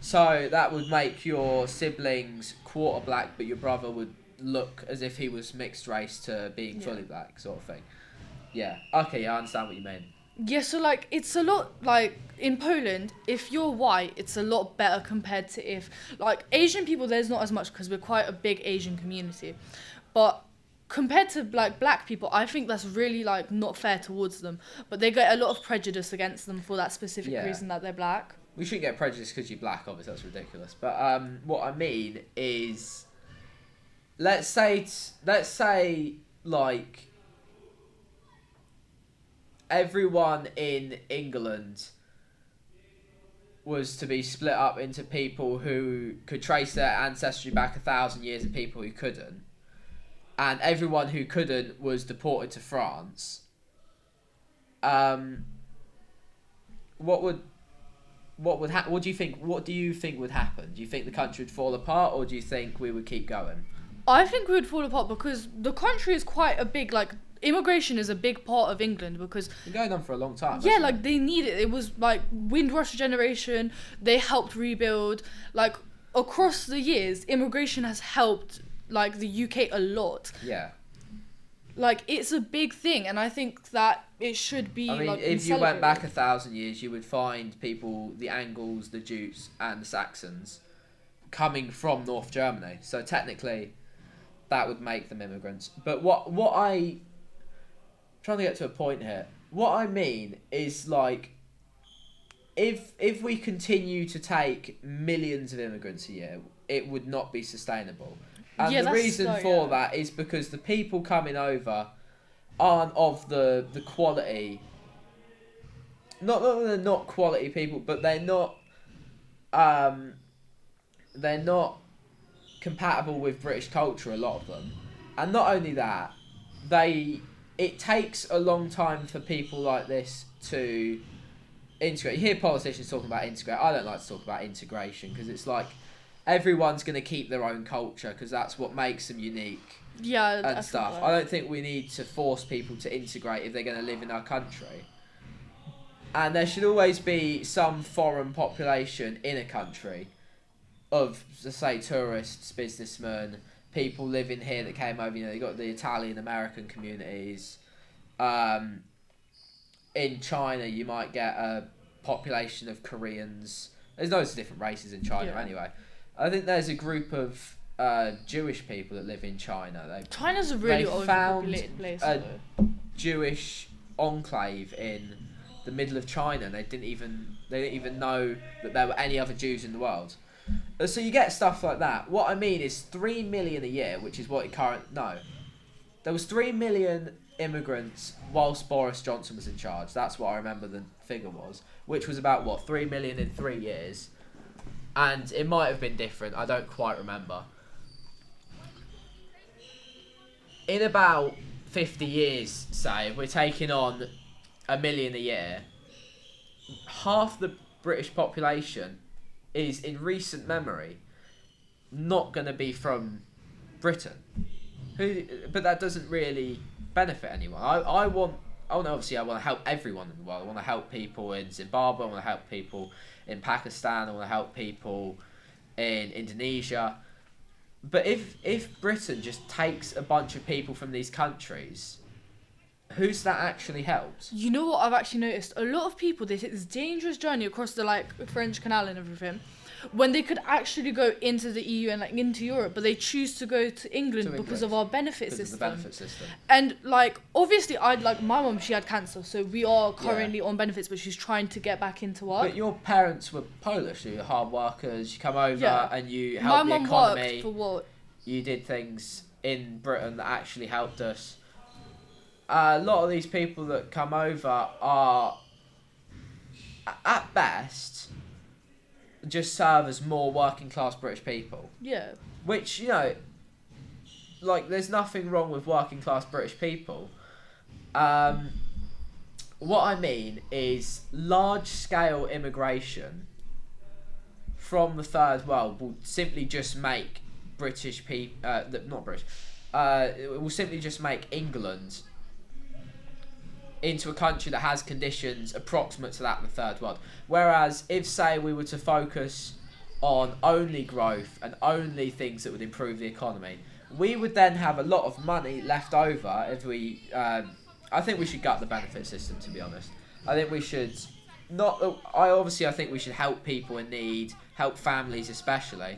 So that would make your siblings quarter black, but your brother would look as if he was mixed race to being Yeah. fully black, sort of thing. Yeah. Okay, I understand what you mean. Yeah, so like it's a lot like in Poland, if you're white, it's a lot better compared to if like Asian people. There's not as much because we're quite a big Asian community, but compared to like black people, I think that's really like not fair towards them. But they get a lot of prejudice against them for that specific Yeah. reason that they're black. We shouldn't get prejudiced because you're black, obviously, that's ridiculous. But what I mean is, let's say like everyone in England was to be split up into people who could trace their ancestry back 1,000 years and people who couldn't, and everyone who couldn't was deported to France. What do you think would happen? Do you think the country would fall apart, or do you think we would keep going? I think we would fall apart because the country is quite a big like immigration is a big part of England because It's been going on for a long time. yeah, hasn't like it? they need it. It was like Windrush generation. They helped rebuild. Like across the years, immigration has helped like the UK a lot. Yeah. Like it's a big thing, and I think that it should be. I mean, like, if you went back celebrated. 1,000 years, you would find people, the Angles, the Jutes, and the Saxons, coming from North Germany. So technically, that would make them immigrants. But trying to get to a point here. What I mean is like, if we continue to take millions of immigrants a year, it would not be sustainable. And Yeah, the that's reason so, for yeah. that is because the people coming over aren't of the quality. Not that they're not quality people, but they're not compatible with British culture, a lot of them. And not only that, it takes a long time for people like this to integrate. You hear politicians talking about integrate. I don't like to talk about integration because it's like everyone's going to keep their own culture because that's what makes them unique Yeah, and I stuff. think I that. don't think we need to force people to integrate if they're going to live in our country. And there should always be some foreign population in a country of, let's say, tourists, businessmen, people living here that came over. You know, you got the Italian American communities. In China, you might get a population of Koreans. There's loads of different races in China, Yeah. anyway. I think there's a group of Jewish people that live in China. China's a really they found overpopulated place. a though. Jewish enclave in the middle of China, and they didn't even know that there were any other Jews in the world. So you get stuff like that. What I mean is 3 million a year, which is what there was 3 million immigrants whilst Boris Johnson was in charge. That's what I remember the figure was, which was about 3 million in 3 years, and it might have been different. I don't quite remember. In about 50 years, say, if we're taking on 1 million a year, half the British population is, in recent memory, not going to be from Britain. But that doesn't really benefit anyone. I want to help everyone in the world. I want to help people in Zimbabwe. I want to help people in Pakistan. I want to help people in Indonesia. But if Britain just takes a bunch of people from these countries who's that actually helped? You know what I've actually noticed? A lot of people, they take this dangerous journey across the French Canal and everything, when they could actually go into the EU and into Europe, but they choose to go to England because of our benefit system. Of the benefit system. And obviously, my mum, she had cancer, so we are currently on benefits, but she's trying to get back into work. But your parents were Polish, you were hard workers. You come over and you helped my the mum economy. Worked for what? You did things in Britain that actually helped us. A lot of these people that come over are, at best, just serve as more working class British people. Yeah. Which, there's nothing wrong with working class British people. What I mean is large scale immigration from the third world will simply just make British people, not British, it will simply just make England into a country that has conditions approximate to that in the third world. Whereas if, say, we were to focus on only growth and only things that would improve the economy, we would then have a lot of money left over if we... I think we should gut the benefit system, to be honest. I think we should... I think we should help people in need, help families especially,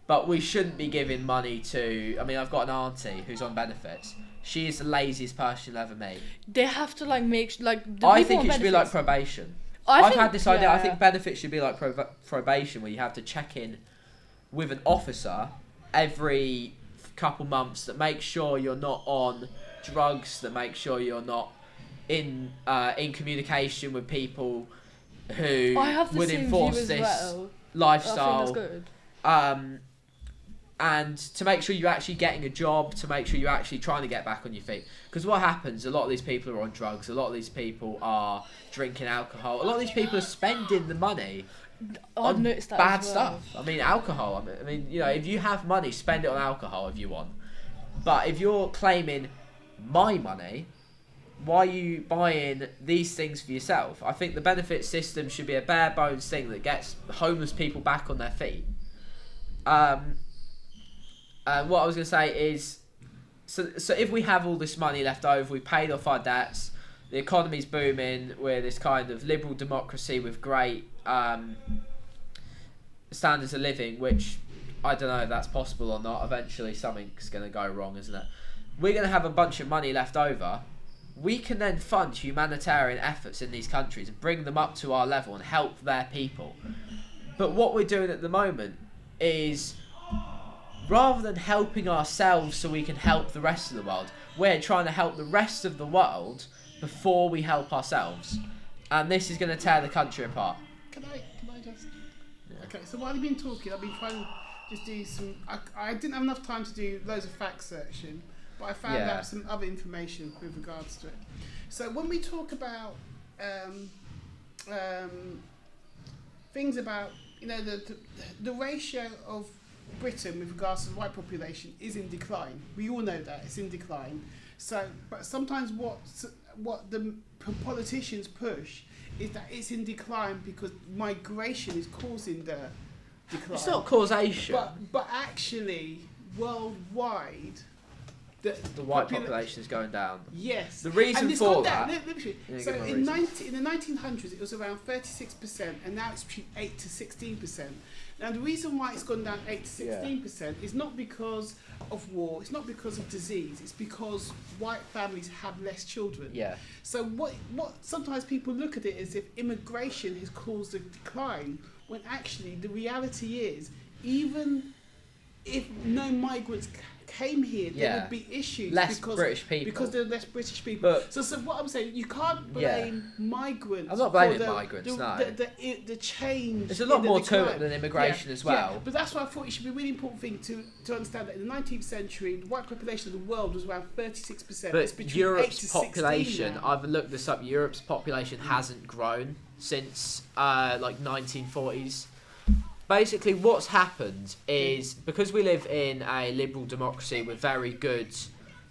but we shouldn't be giving money to... I mean, I've got an auntie who's on benefits. She is the laziest person you'll ever meet. They have to make the I think it should be like probation. I've had this idea. I think benefits should be like probation, where you have to check in with an officer every couple months that makes sure you're not on drugs, that makes sure you're not in communication with people who would enforce this lifestyle. I think that's good. And to make sure you're actually getting a job, to make sure you're actually trying to get back on your feet. Because what happens, a lot of these people are on drugs, a lot of these people are drinking alcohol, a lot of these people are spending the money on bad stuff. I mean, alcohol. I mean, if you have money, spend it on alcohol if you want. But if you're claiming my money, why are you buying these things for yourself? I think the benefit system should be a bare bones thing that gets homeless people back on their feet. What I was going to say is, so if we have all this money left over, we've paid off our debts, the economy's booming, we're this kind of liberal democracy with great standards of living, which I don't know if that's possible or not. Eventually something's going to go wrong, isn't it? We're going to have a bunch of money left over. We can then fund humanitarian efforts in these countries and bring them up to our level and help their people. But what we're doing at the moment is, rather than helping ourselves so we can help the rest of the world, we're trying to help the rest of the world before we help ourselves. And this is going to tear the country apart. Can I just... Yeah. Okay, so while I've been talking, I've been trying to just do some... I didn't have enough time to do loads of fact searching, but I found out some other information with regards to it. So when we talk about things about, the ratio of Britain with regards to the white population is in decline. We all know that it's in decline. So, but sometimes what the politicians push is that it's in decline because migration is causing the decline. It's not causation. But actually, worldwide, the white population is going down. Yes. The reason for that... So in the 1900s, it was around 36%, and now it's between 8 to 16%. Now, the reason why it's gone down 8 to 16% is not because of war, it's not because of disease, it's because white families have less children. Yeah. So what sometimes people look at it as if immigration has caused a decline, when actually the reality is, even if no migrants came here, there would be issues British people. Because there are less British people. But so what I'm saying, you can't blame migrants. I'm not blaming migrants. No. The change. There's a lot more to it than immigration as well. Yeah. But that's why I thought it should be a really important thing to understand that in the 19th century, the white population of the world was around 36%. But it's between Europe's 8 to population, 16 now. I've looked this up. Europe's population hasn't grown since 1940s. Basically, what's happened is, because we live in a liberal democracy with very good,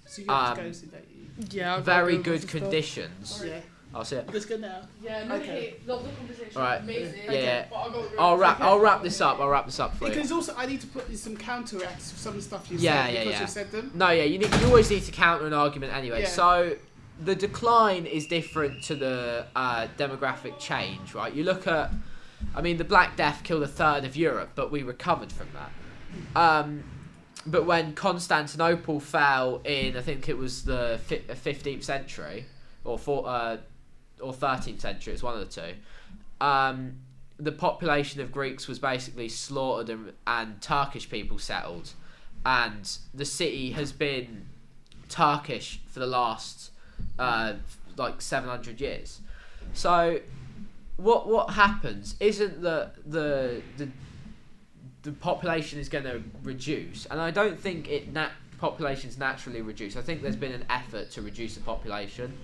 So you have to go see that. very good conditions. Yeah. I'll see it. Let's go now. Yeah, no, okay. Love the conversation. All right. Amazing. Yeah. But I'll wrap this up. I'll wrap this up for you. Because also I need to put in some counteracts to some of the stuff you Yeah, said yeah, because yeah. you said them. No, yeah, you always need to counter an argument anyway. Yeah. So the decline is different to the demographic change, right? You look at, I mean, the Black Death killed a third of Europe, but we recovered from that. But when Constantinople fell in, I think it was the 15th century or 13th century, it's one of the two. The population of Greeks was basically slaughtered and Turkish people settled, and the city has been Turkish for the last 700 years. So what happens isn't that the population is going to reduce, and I don't think populations naturally reduce. I think there's been an effort to reduce the population.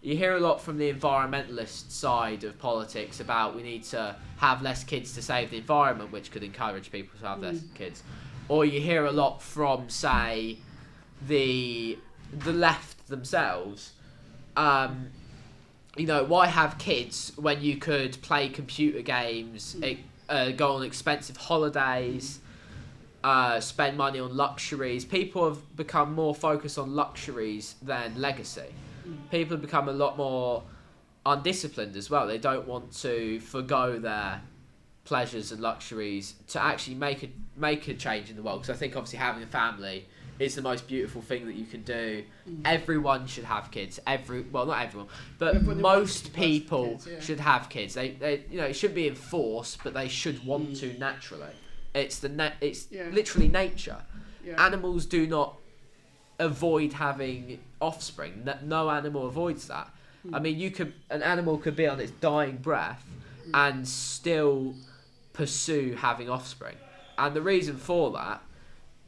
You hear a lot from the environmentalist side of politics about we need to have less kids to save the environment, which could encourage people to have less kids. Or you hear a lot from, say, the left themselves. Why have kids when you could play computer games, go on expensive holidays, spend money on luxuries? People have become more focused on luxuries than legacy. People have become a lot more undisciplined as well. They don't want to forgo their pleasures and luxuries to actually make a change in the world. Because I think obviously having a family is the most beautiful thing that you can do. Everyone should have kids. Not everyone, but most people should have kids. They it shouldn't be enforced, but they should want to naturally. It's literally nature. Yeah. Animals do not avoid having offspring. No animal avoids that. I mean, an animal could be on its dying breath and still pursue having offspring, and the reason for that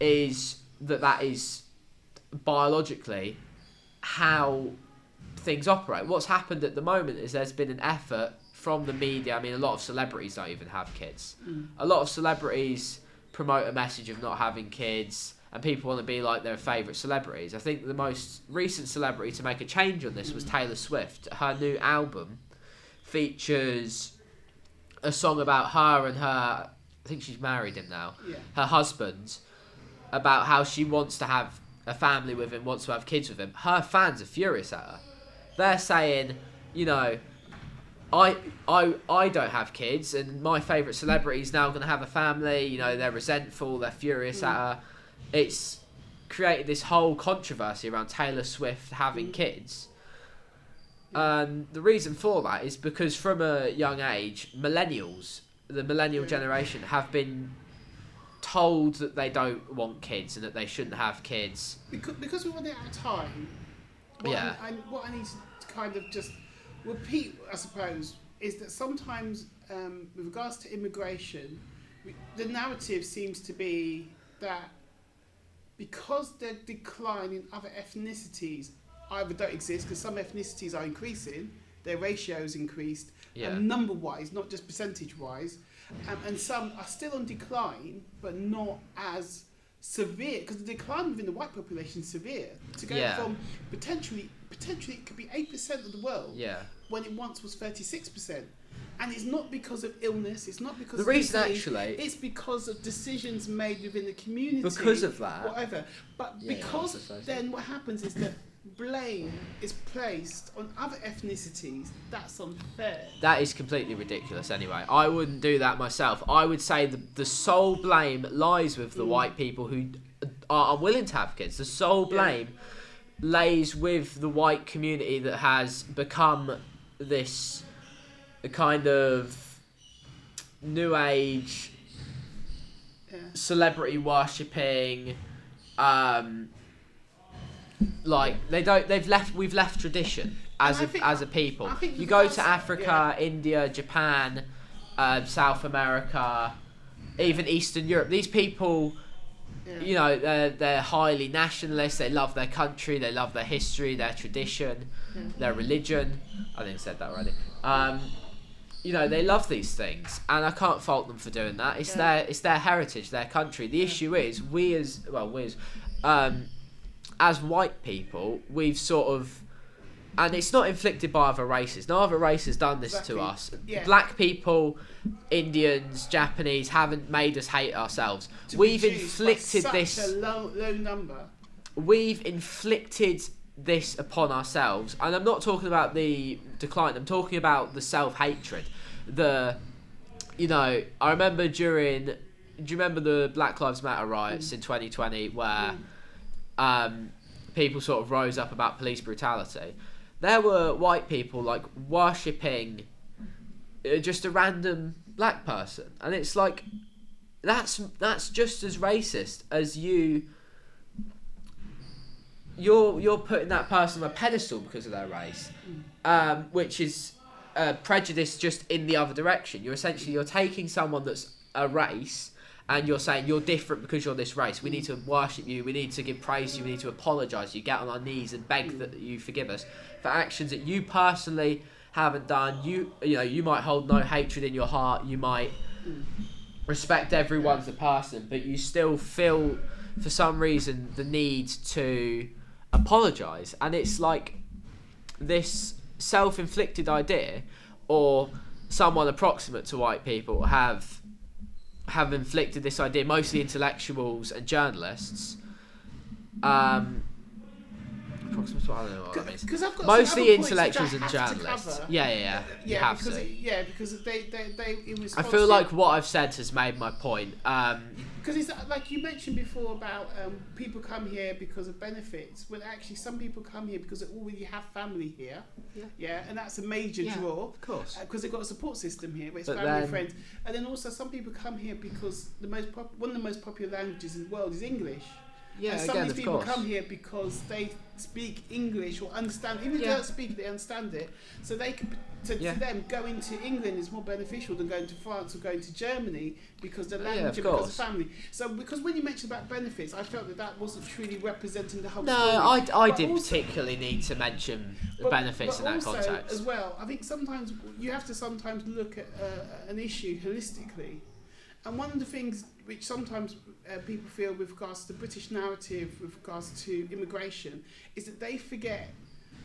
is that is biologically how things operate. What's happened at the moment is there's been an effort from the media. I mean, a lot of celebrities don't even have kids. A lot of celebrities promote a message of not having kids, and people want to be like their favourite celebrities. I think the most recent celebrity to make a change on this was Taylor Swift. Her new album features a song about her and her, I think she's married him now, her husband, about how she wants to have a family with him, wants to have kids with him. Her fans are furious at her. They're saying, I don't have kids, and my favourite celebrity is now going to have a family. They're resentful, they're furious at her. It's created this whole controversy around Taylor Swift having kids. The reason for that is because from a young age, the millennial generation, have been told that they don't want kids and that they shouldn't have kids. Because we're running out of time, what I need to kind of just repeat, I suppose, is that sometimes with regards to immigration, the narrative seems to be that because the decline in other ethnicities either don't exist, because some ethnicities are increasing, their ratios increased, and number-wise, not just percentage-wise, and some are still on decline, but not as severe, because the decline within the white population is severe. To go from potentially it could be 8% of the world, when it once was 36%. And it's not because of illness, it's not because the of reason disease, actually, it's because of decisions made within the community. Because of that. Whatever. But because then what happens is that blame is placed on other ethnicities. That's unfair. That is completely ridiculous anyway. I wouldn't do that myself. I would say the sole blame lies with the white people who are unwilling to have kids. The sole blame lays with the white community that has become this kind of new age celebrity worshipping, we've left tradition as a people. You go to Africa, India, Japan, South America, even Eastern Europe. These people, they're highly nationalist. They love their country. They love their history, their tradition, their religion. I think I said that already. They love these things, and I can't fault them for doing that. It's their heritage, their country. The issue is we as white people, we've sort of, and it's not inflicted by other races. No other race has done this to us. Black people, Indians, Japanese haven't made us hate ourselves. We've inflicted this. A low number. We've inflicted this upon ourselves, and I'm not talking about the decline. I'm talking about the self-hatred. I remember do you remember the Black Lives Matter riots in 2020 where people sort of rose up about police brutality? There were white people like worshipping just a random black person, and it's like that's just as racist as you're putting that person on a pedestal because of their race, which is prejudice just in the other direction. You're taking someone that's a race and you're saying you're different because you're this race. We need to worship you. We need to give praise to you. We need to apologise. You get on our knees and beg that you forgive us for actions that you personally haven't done. You might hold no hatred in your heart. You might respect everyone as a person, but you still feel for some reason the need to apologise. And it's like this self-inflicted idea, or someone approximate to white people have inflicted this idea, mostly intellectuals and journalists. Approximate, I don't know what that means. Mostly intellectuals and journalists. Yeah. You have because to. Because it was. I feel like what I've said has made my point. Because it's like you mentioned before about people come here because of benefits. Well, actually, some people come here because they already have family here. Yeah, and that's a major draw. Of course. Because they've got a support system here, where it's But family then- and friends. And then also some people come here because one of the most popular languages in the world is English. Yeah, and some again, of these of people course. come here because they speak English or understand. Even if they don't speak it, they understand it. So they can. To them, going to England is more beneficial than going to France or going to Germany because the language and because of family. So, because when you mentioned about benefits, I felt that wasn't truly representing the whole story. I did particularly need to mention the benefits in that also, context. as well, I think sometimes you have to look at an issue holistically. And one of the things which sometimes people feel with regards to the British narrative, with regards to immigration, is that they forget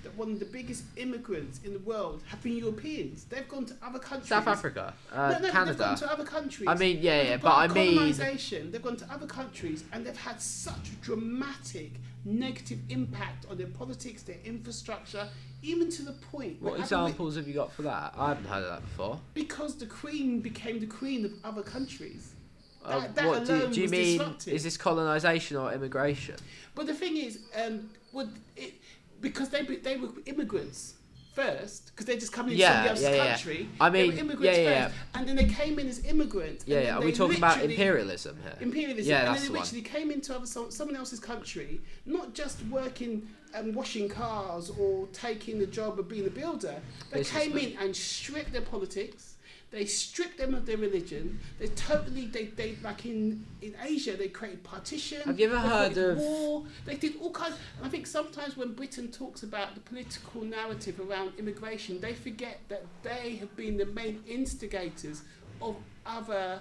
that one of the biggest immigrants in the world have been Europeans. They've gone to other countries. South Africa, Canada. They've gone to other countries. Colonisation, they've gone to other countries and they've had such a dramatic negative impact on their politics, their infrastructure, even to the point... What examples have you got for that? I haven't heard of that before. Because the Queen became the Queen of other countries. That What do alone you was mean? disruptive. Is this colonisation or immigration? But the thing is, because they were immigrants first, because they just come into somebody else's country. I mean, they were immigrants first, and then they came in as immigrants. Are we talking about imperialism here? Imperialism. Yeah, and that's then the they one. literally came into someone else's country, not just working and washing cars or taking the job of being a builder. They came in and stripped their politics. They stripped them of their religion. They like in Asia, they created partition. Have you ever heard of war? They did all kinds. And I think sometimes when Britain talks about the political narrative around immigration, they forget that they have been the main instigators of other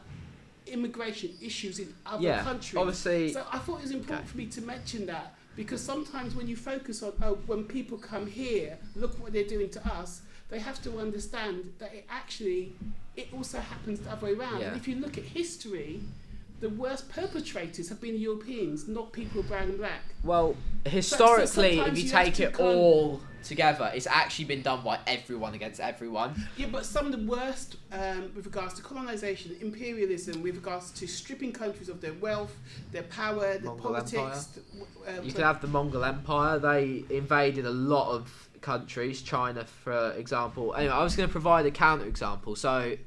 immigration issues in other countries. Obviously. So I thought it was important for me to mention that, because sometimes when you focus on when people come here, look what they're doing to us. They have to understand that it also happens the other way around. Yeah. And if you look at history, the worst perpetrators have been Europeans, not people brown and black. Well, historically, sometimes if you you take have it to all together, it's actually been done by everyone against everyone. Yeah, but some of the worst with regards to colonisation, imperialism, with regards to stripping countries of their wealth, their power, their Mongol politics. You could have the Mongol Empire. They invaded a lot of countries, China for example. Anyway, I was going to provide a counter example. So,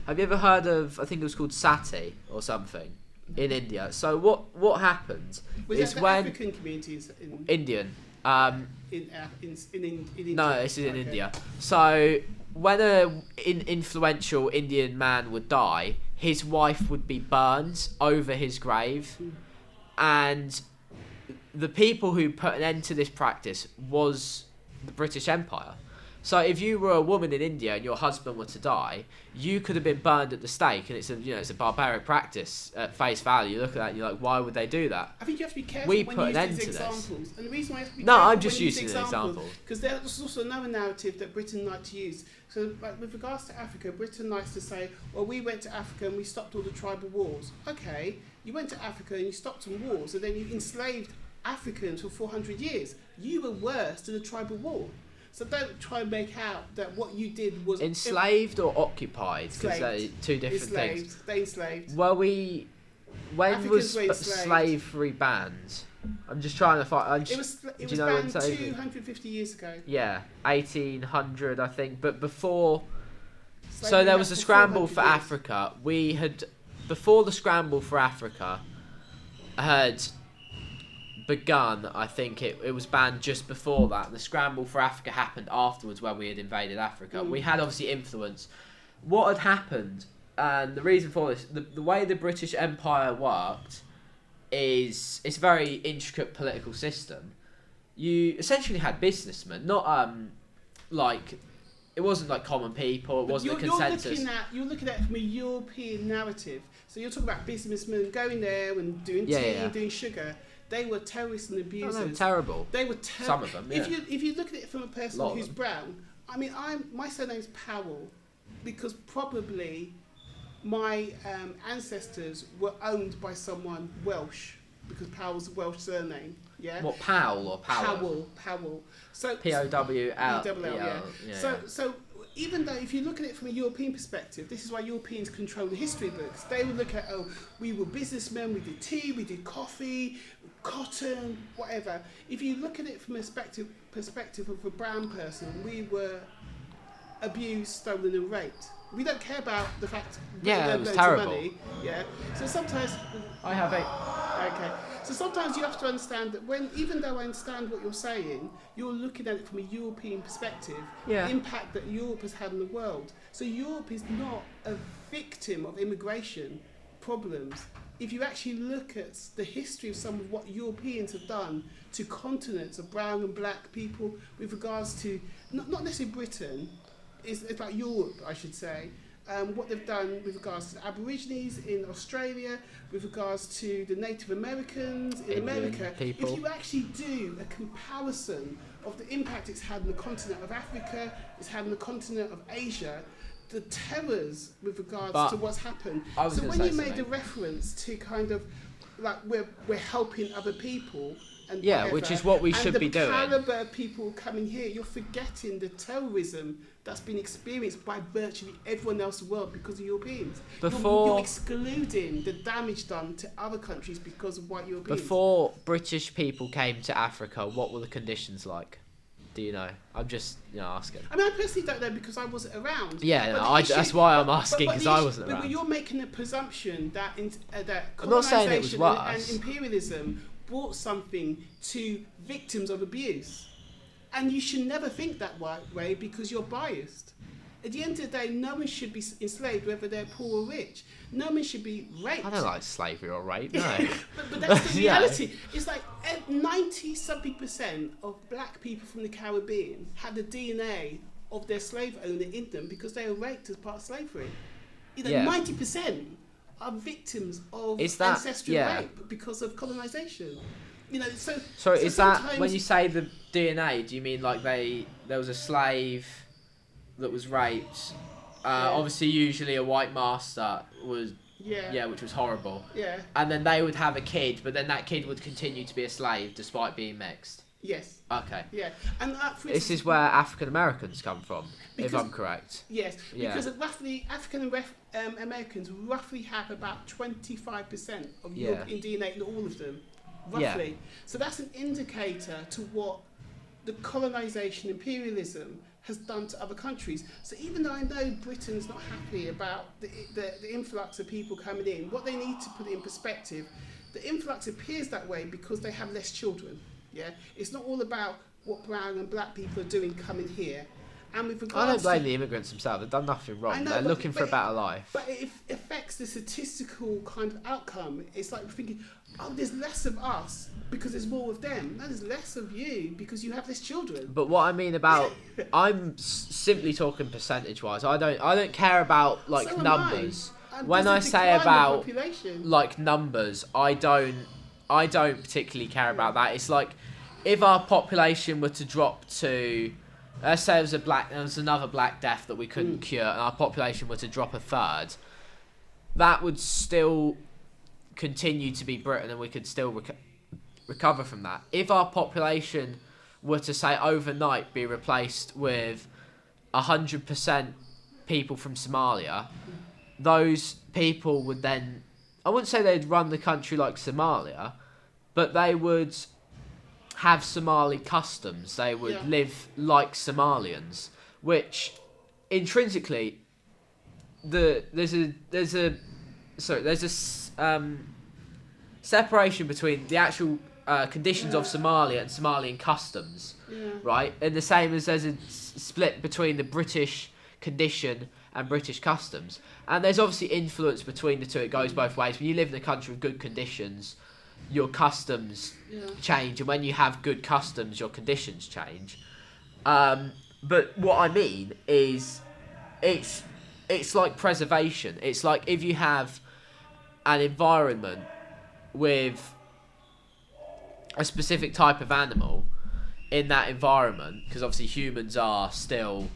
have you ever heard of, I think it was called Sati or something, in India? So what happened is when African communities in Indian. in India. No, this is in India. So when an influential Indian man would die, his wife would be burned over his grave, and the people who put an end to this practice was the British Empire. So if you were a woman in India and your husband were to die, you could have been burned at the stake, and it's a barbaric practice at face value. You look at that and you're like, why would they do that? I think you have to be careful We when put you an use end these to this. examples. And the reason why you have to be No, careful I'm just when you use using an example. because there's also another narrative that Britain likes to use. So like, with regards to Africa, Britain likes to say, well, we went to Africa and we stopped all the tribal wars. Okay, you went to Africa and you stopped some wars, and then you enslaved Africans for 400 years. You were worse than the tribal war. So don't try and make out that what you did was... Enslaved or occupied? Because they're two different things. They enslaved. Well, when Africans was were enslaved. slavery banned? I'm just trying to find... It was do you banned know when slavery- 250 years ago. Yeah, 1800, I think. But before... So Slavery there was a lasted scramble 400 for years. Africa. We had... Before the scramble for Africa had begun, I think it was banned just before that. The scramble for Africa happened afterwards when we had invaded Africa. We had obviously influence. What had happened, and the reason for this, the way the British Empire worked is it's a very intricate political system. You essentially had businessmen, not like it wasn't like common people. It wasn't a consensus. You're looking at it from a European narrative. So you're talking about businessmen going there and doing tea and doing sugar. They were terrorists and abusers. Oh, they were terrible. They were Some of them. Yeah. If you look at it from a person who's brown, I mean, my surname's Powell because probably my ancestors were owned by someone Welsh because Powell's a Welsh surname. Yeah. What, Powell or Powell? Powell. So P-O-W-L. Yeah. So even though if you look at it from a European perspective, this is why Europeans control the history books. They would look at, we were businessmen, we did tea, we did coffee, cotton, whatever. If you look at it from a perspective of a brown person, we were abused, stolen and raped. We don't care about the fact it was terrible. Money. Yeah. So sometimes I have a... Okay. So sometimes you have to understand that even though I understand what you're saying, you're looking at it from a European perspective, the impact that Europe has had on the world. So Europe is not a victim of immigration problems. If you actually look at the history of some of what Europeans have done to continents of brown and black people with regards to, not necessarily Britain, it's like Europe, I should say, what they've done with regards to the Aborigines in Australia, with regards to the Native Americans in America. People. If you actually do a comparison of the impact it's had on the continent of Africa, it's had on the continent of Asia, the terrors with regards to what's happened. So when you made the reference to kind of like we're helping other people and whatever, which is what we should be doing. And the calibre of people coming here, you're forgetting the terrorism that's been experienced by virtually everyone else in the world because of Europeans. You're excluding the damage done to other countries because of white Europeans. Before British people came to Africa, what were the conditions like? Do you know? I'm just asking. I mean, I personally don't know because I wasn't around. Yeah, that's why I'm asking because I wasn't around. But you're making a presumption that that I'm not saying it was colonisation worse. and imperialism brought something to victims of abuse. And you should never think that way because you're biased. At the end of the day, no one should be enslaved, whether they're poor or rich. No one should be raped. I don't like slavery or rape, no. but that's the reality. It's like 90-something% of black people from the Caribbean had the DNA of their slave owner in them because they were raped as part of slavery. 90% are victims of ancestral rape because of colonisation. So is that when you say the DNA? Do you mean like there was a slave that was raped? Obviously, usually a white master was which was horrible. Yeah. And then they would have a kid, but then that kid would continue to be a slave despite being mixed. Yes. Okay. Yeah, and this is where African Americans come from, if I'm correct. Yes, because roughly African Americans roughly have about 25% of European DNA in all of them. Roughly. Yeah. So that's an indicator to what the colonisation, imperialism has done to other countries. So even though I know Britain's not happy about the influx of people coming in, what they need to put it in perspective, the influx appears that way because they have less children. Yeah, it's not all about what brown and black people are doing coming here. And with regards I don't blame the immigrants themselves. They've done nothing wrong. They're looking for a better life. But it affects the statistical kind of outcome. It's like we're thinking, there's less of us because there's more of them. No, there's less of you because you have less children. But what I mean about, I'm simply talking percentage-wise. I don't care about like numbers. When I say about like numbers, I don't particularly care about that. It's like if our population were to drop to, let's say there was another black death that we couldn't cure, and our population were to drop a third, that would still continue to be Britain, and we could still recover from that. If our population were to say overnight be replaced with 100% people from Somalia, those people would then, I wouldn't say they'd run the country like Somalia, but they would have Somali customs. They would live like Somalians, which intrinsically there's a separation between the actual conditions of Somalia and Somalian customs, right? And the same as there's a split between the British condition and British customs. And there's obviously influence between the two. It goes both ways. When you live in a country with good conditions, your customs change, and when you have good customs, your conditions change. But what I mean is, it's like preservation. It's like if you have an environment with a specific type of animal in that environment, because obviously humans are still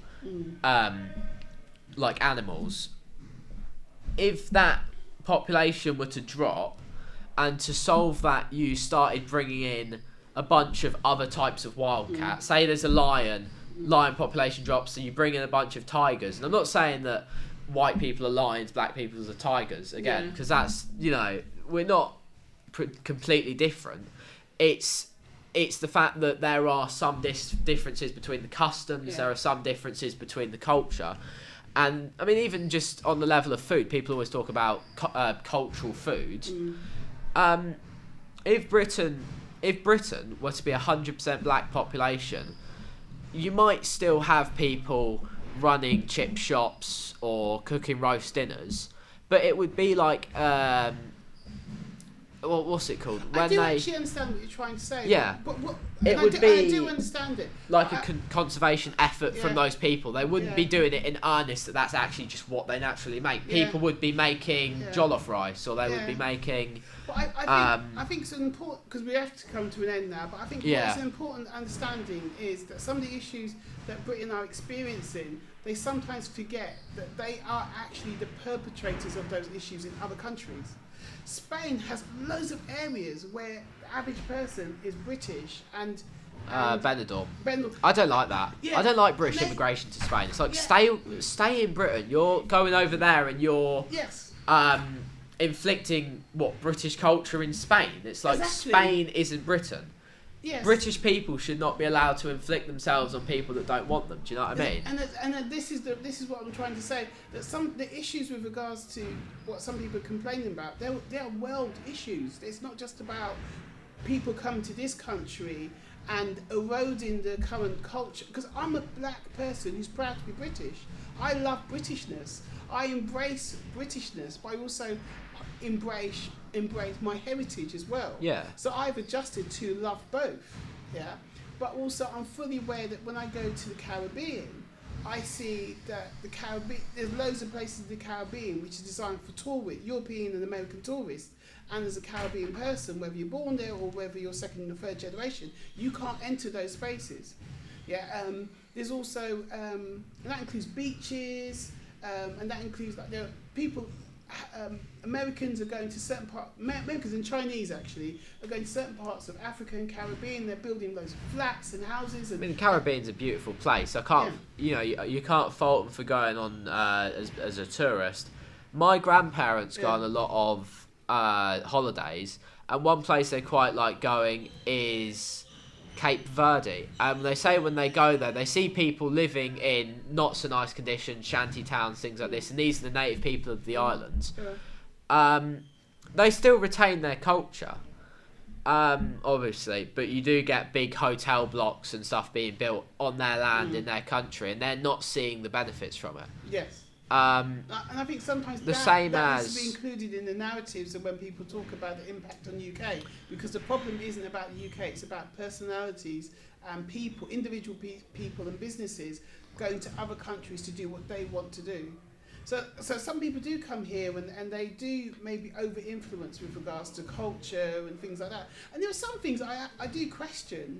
like animals. If that population were to drop, and to solve that, you started bringing in a bunch of other types of wildcats. Say there's a lion population drops, so you bring in a bunch of tigers. And I'm not saying that white people are lions, black people are tigers, again, because that's, we're not completely different. It's the fact that there are some differences between the customs, there are some differences between the culture. And, I mean, even just on the level of food, people always talk about cultural food. If Britain were to be 100% black population, you might still have people running chip shops or cooking roast dinners, but it would be like what's it called? I do actually understand what you're trying to say. Yeah, but it would be. I do understand it. Like a conservation effort from those people. They wouldn't be doing it in earnest. That's actually just what they naturally make. People would be making jollof rice, or they would be making. But I think it's important, because we have to come to an end now. But I think what's an important understanding is that some of the issues that Britain are experiencing, they sometimes forget that they are actually the perpetrators of those issues in other countries. Spain has loads of areas where the average person is British and Benidorm. I don't like that. I don't like British immigration to Spain. It's like stay in Britain. You're going over there and you're inflicting British culture in Spain. It's like Spain isn't Britain. Yes. British people should not be allowed to inflict themselves on people that don't want them. Do you know what I mean? And this is what I'm trying to say. That the issues with regards to what some people are complaining about, they're world issues. It's not just about people coming to this country and eroding the current culture. Because I'm a black person who's proud to be British. I love Britishness. I embrace Britishness, but I also embrace my heritage as well. Yeah. So I've adjusted to love both. Yeah. But also I'm fully aware that when I go to the Caribbean, I see that the Caribbean, there's loads of places in the Caribbean which is designed for tourists, European and American tourists. And as a Caribbean person, whether you're born there or whether you're second or third generation, you can't enter those spaces. Yeah. There's also, and that includes beaches, and that includes there are people. Americans are going to certain parts. Americans and Chinese actually are going to certain parts of Africa and Caribbean. They're building loads of flats and houses. And I mean, the Caribbean's a beautiful place. I can't, you can't fault them for going on as a tourist. My grandparents go on a lot of holidays, and one place they quite like going is Cape Verde. They say when they go there, they see people living in not so nice conditions, shanty towns, things like this, and these are the native people of the islands. They still retain their culture, obviously, but you do get big hotel blocks and stuff being built on their land in their country, and they're not seeing the benefits from it. Yes. And I think sometimes that needs to be included in the narratives of when people talk about the impact on the UK, because the problem isn't about the UK, it's about personalities and people, individual people and businesses going to other countries to do what they want to do. So some people do come here and they do maybe over-influence with regards to culture and things like that. And there are some things I do question.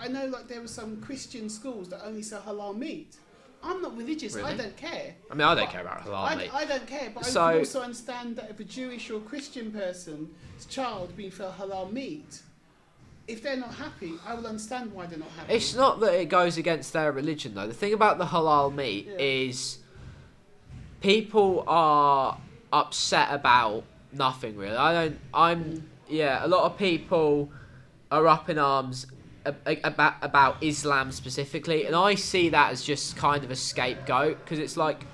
I know like there were some Christian schools that only sell halal meat. I'm not religious. Really? I don't care. I mean, I don't care about halal meat. I don't care, but I can also understand that if a Jewish or Christian person's child being fed halal meat, if they're not happy, I will understand why they're not happy. It's not that it goes against their religion, though. The thing about the halal meat is people are upset about nothing, really. A lot of people are up in arms about Islam specifically, and I see that as just kind of a scapegoat, because it's like,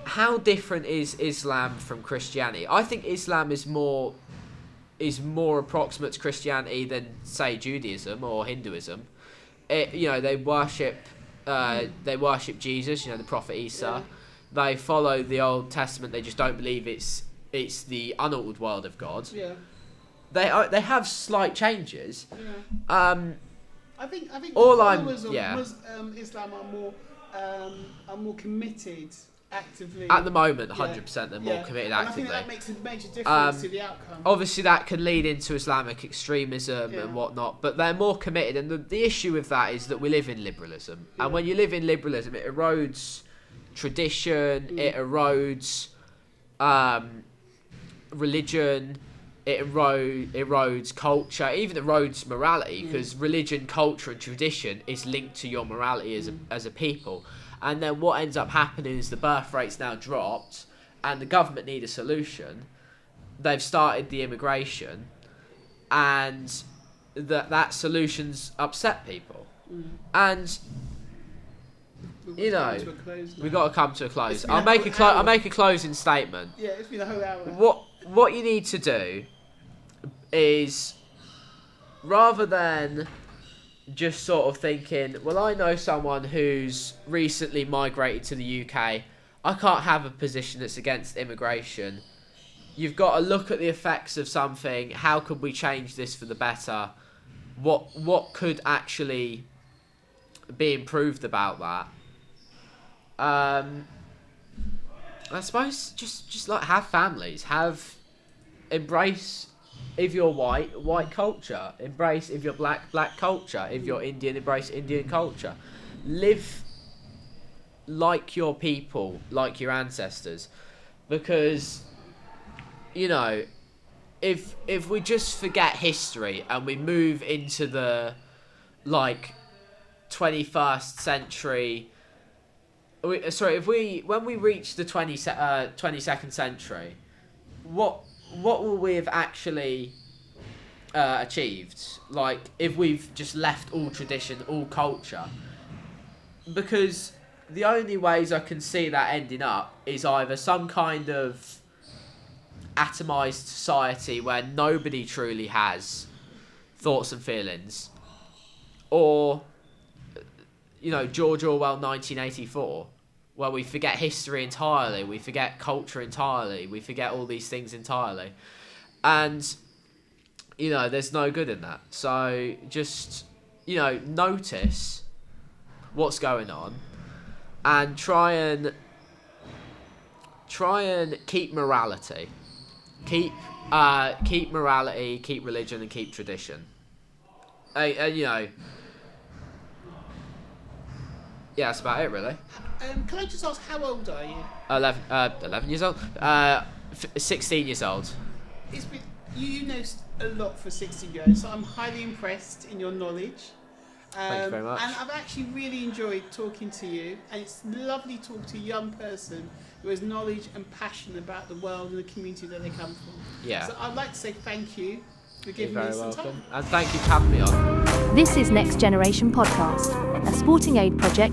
how different is Islam from Christianity? I think Islam is more approximate to Christianity than, say, Judaism or Hinduism. They worship Jesus, the Prophet Isa. They follow the Old Testament. They just don't believe it's the unaltered word of God. Yeah. They have slight changes. Yeah. I think all the I'm followers of Islam are more committed actively. At the moment, 100%, they're more committed actively. And I think that makes a major difference to the outcome. Obviously, that can lead into Islamic extremism and whatnot, but they're more committed. And the issue with that is that we live in liberalism, and when you live in liberalism, it erodes tradition, it erodes religion, it erodes culture, it even erodes morality, because religion, culture and tradition is linked to your morality as a people. And then what ends up happening is the birth rate's now dropped and the government need a solution. They've started the immigration, and that solution's upset people. And we've got to come to a close. I'll make a closing statement. Yeah, it's been a whole hour. What you need to do is, rather than just sort of thinking, well, I know someone who's recently migrated to the UK, I can't have a position that's against immigration. You've got to look at the effects of something. How could we change this for the better? What could actually be improved about that? I suppose just like have families, embrace, if you're white culture, embrace, if you're black culture, if you're Indian, embrace Indian culture. Live like your people, like your ancestors, because if we just forget history and we move into the 21st century, when we reach the 22nd century, what will we have actually achieved? If we've just left all tradition, all culture? Because the only ways I can see that ending up is either some kind of atomized society where nobody truly has thoughts and feelings, or George Orwell 1984, where we forget history entirely, we forget culture entirely, we forget all these things entirely, and there's no good in that. So just notice what's going on and try and keep morality, keep morality, keep religion, and keep tradition. Yeah, that's about it, really. Can I just ask, how old are you? 11 years old. 16 years old. You know a lot for 16 years, so I'm highly impressed in your knowledge. Thank you very much. And I've actually really enjoyed talking to you, and it's lovely to talk to a young person who has knowledge and passion about the world and the community that they come from. Yeah. So I'd like to say thank you for giving me some time. And thank you for having me on. This is Next Generation Podcast, a sporting aid project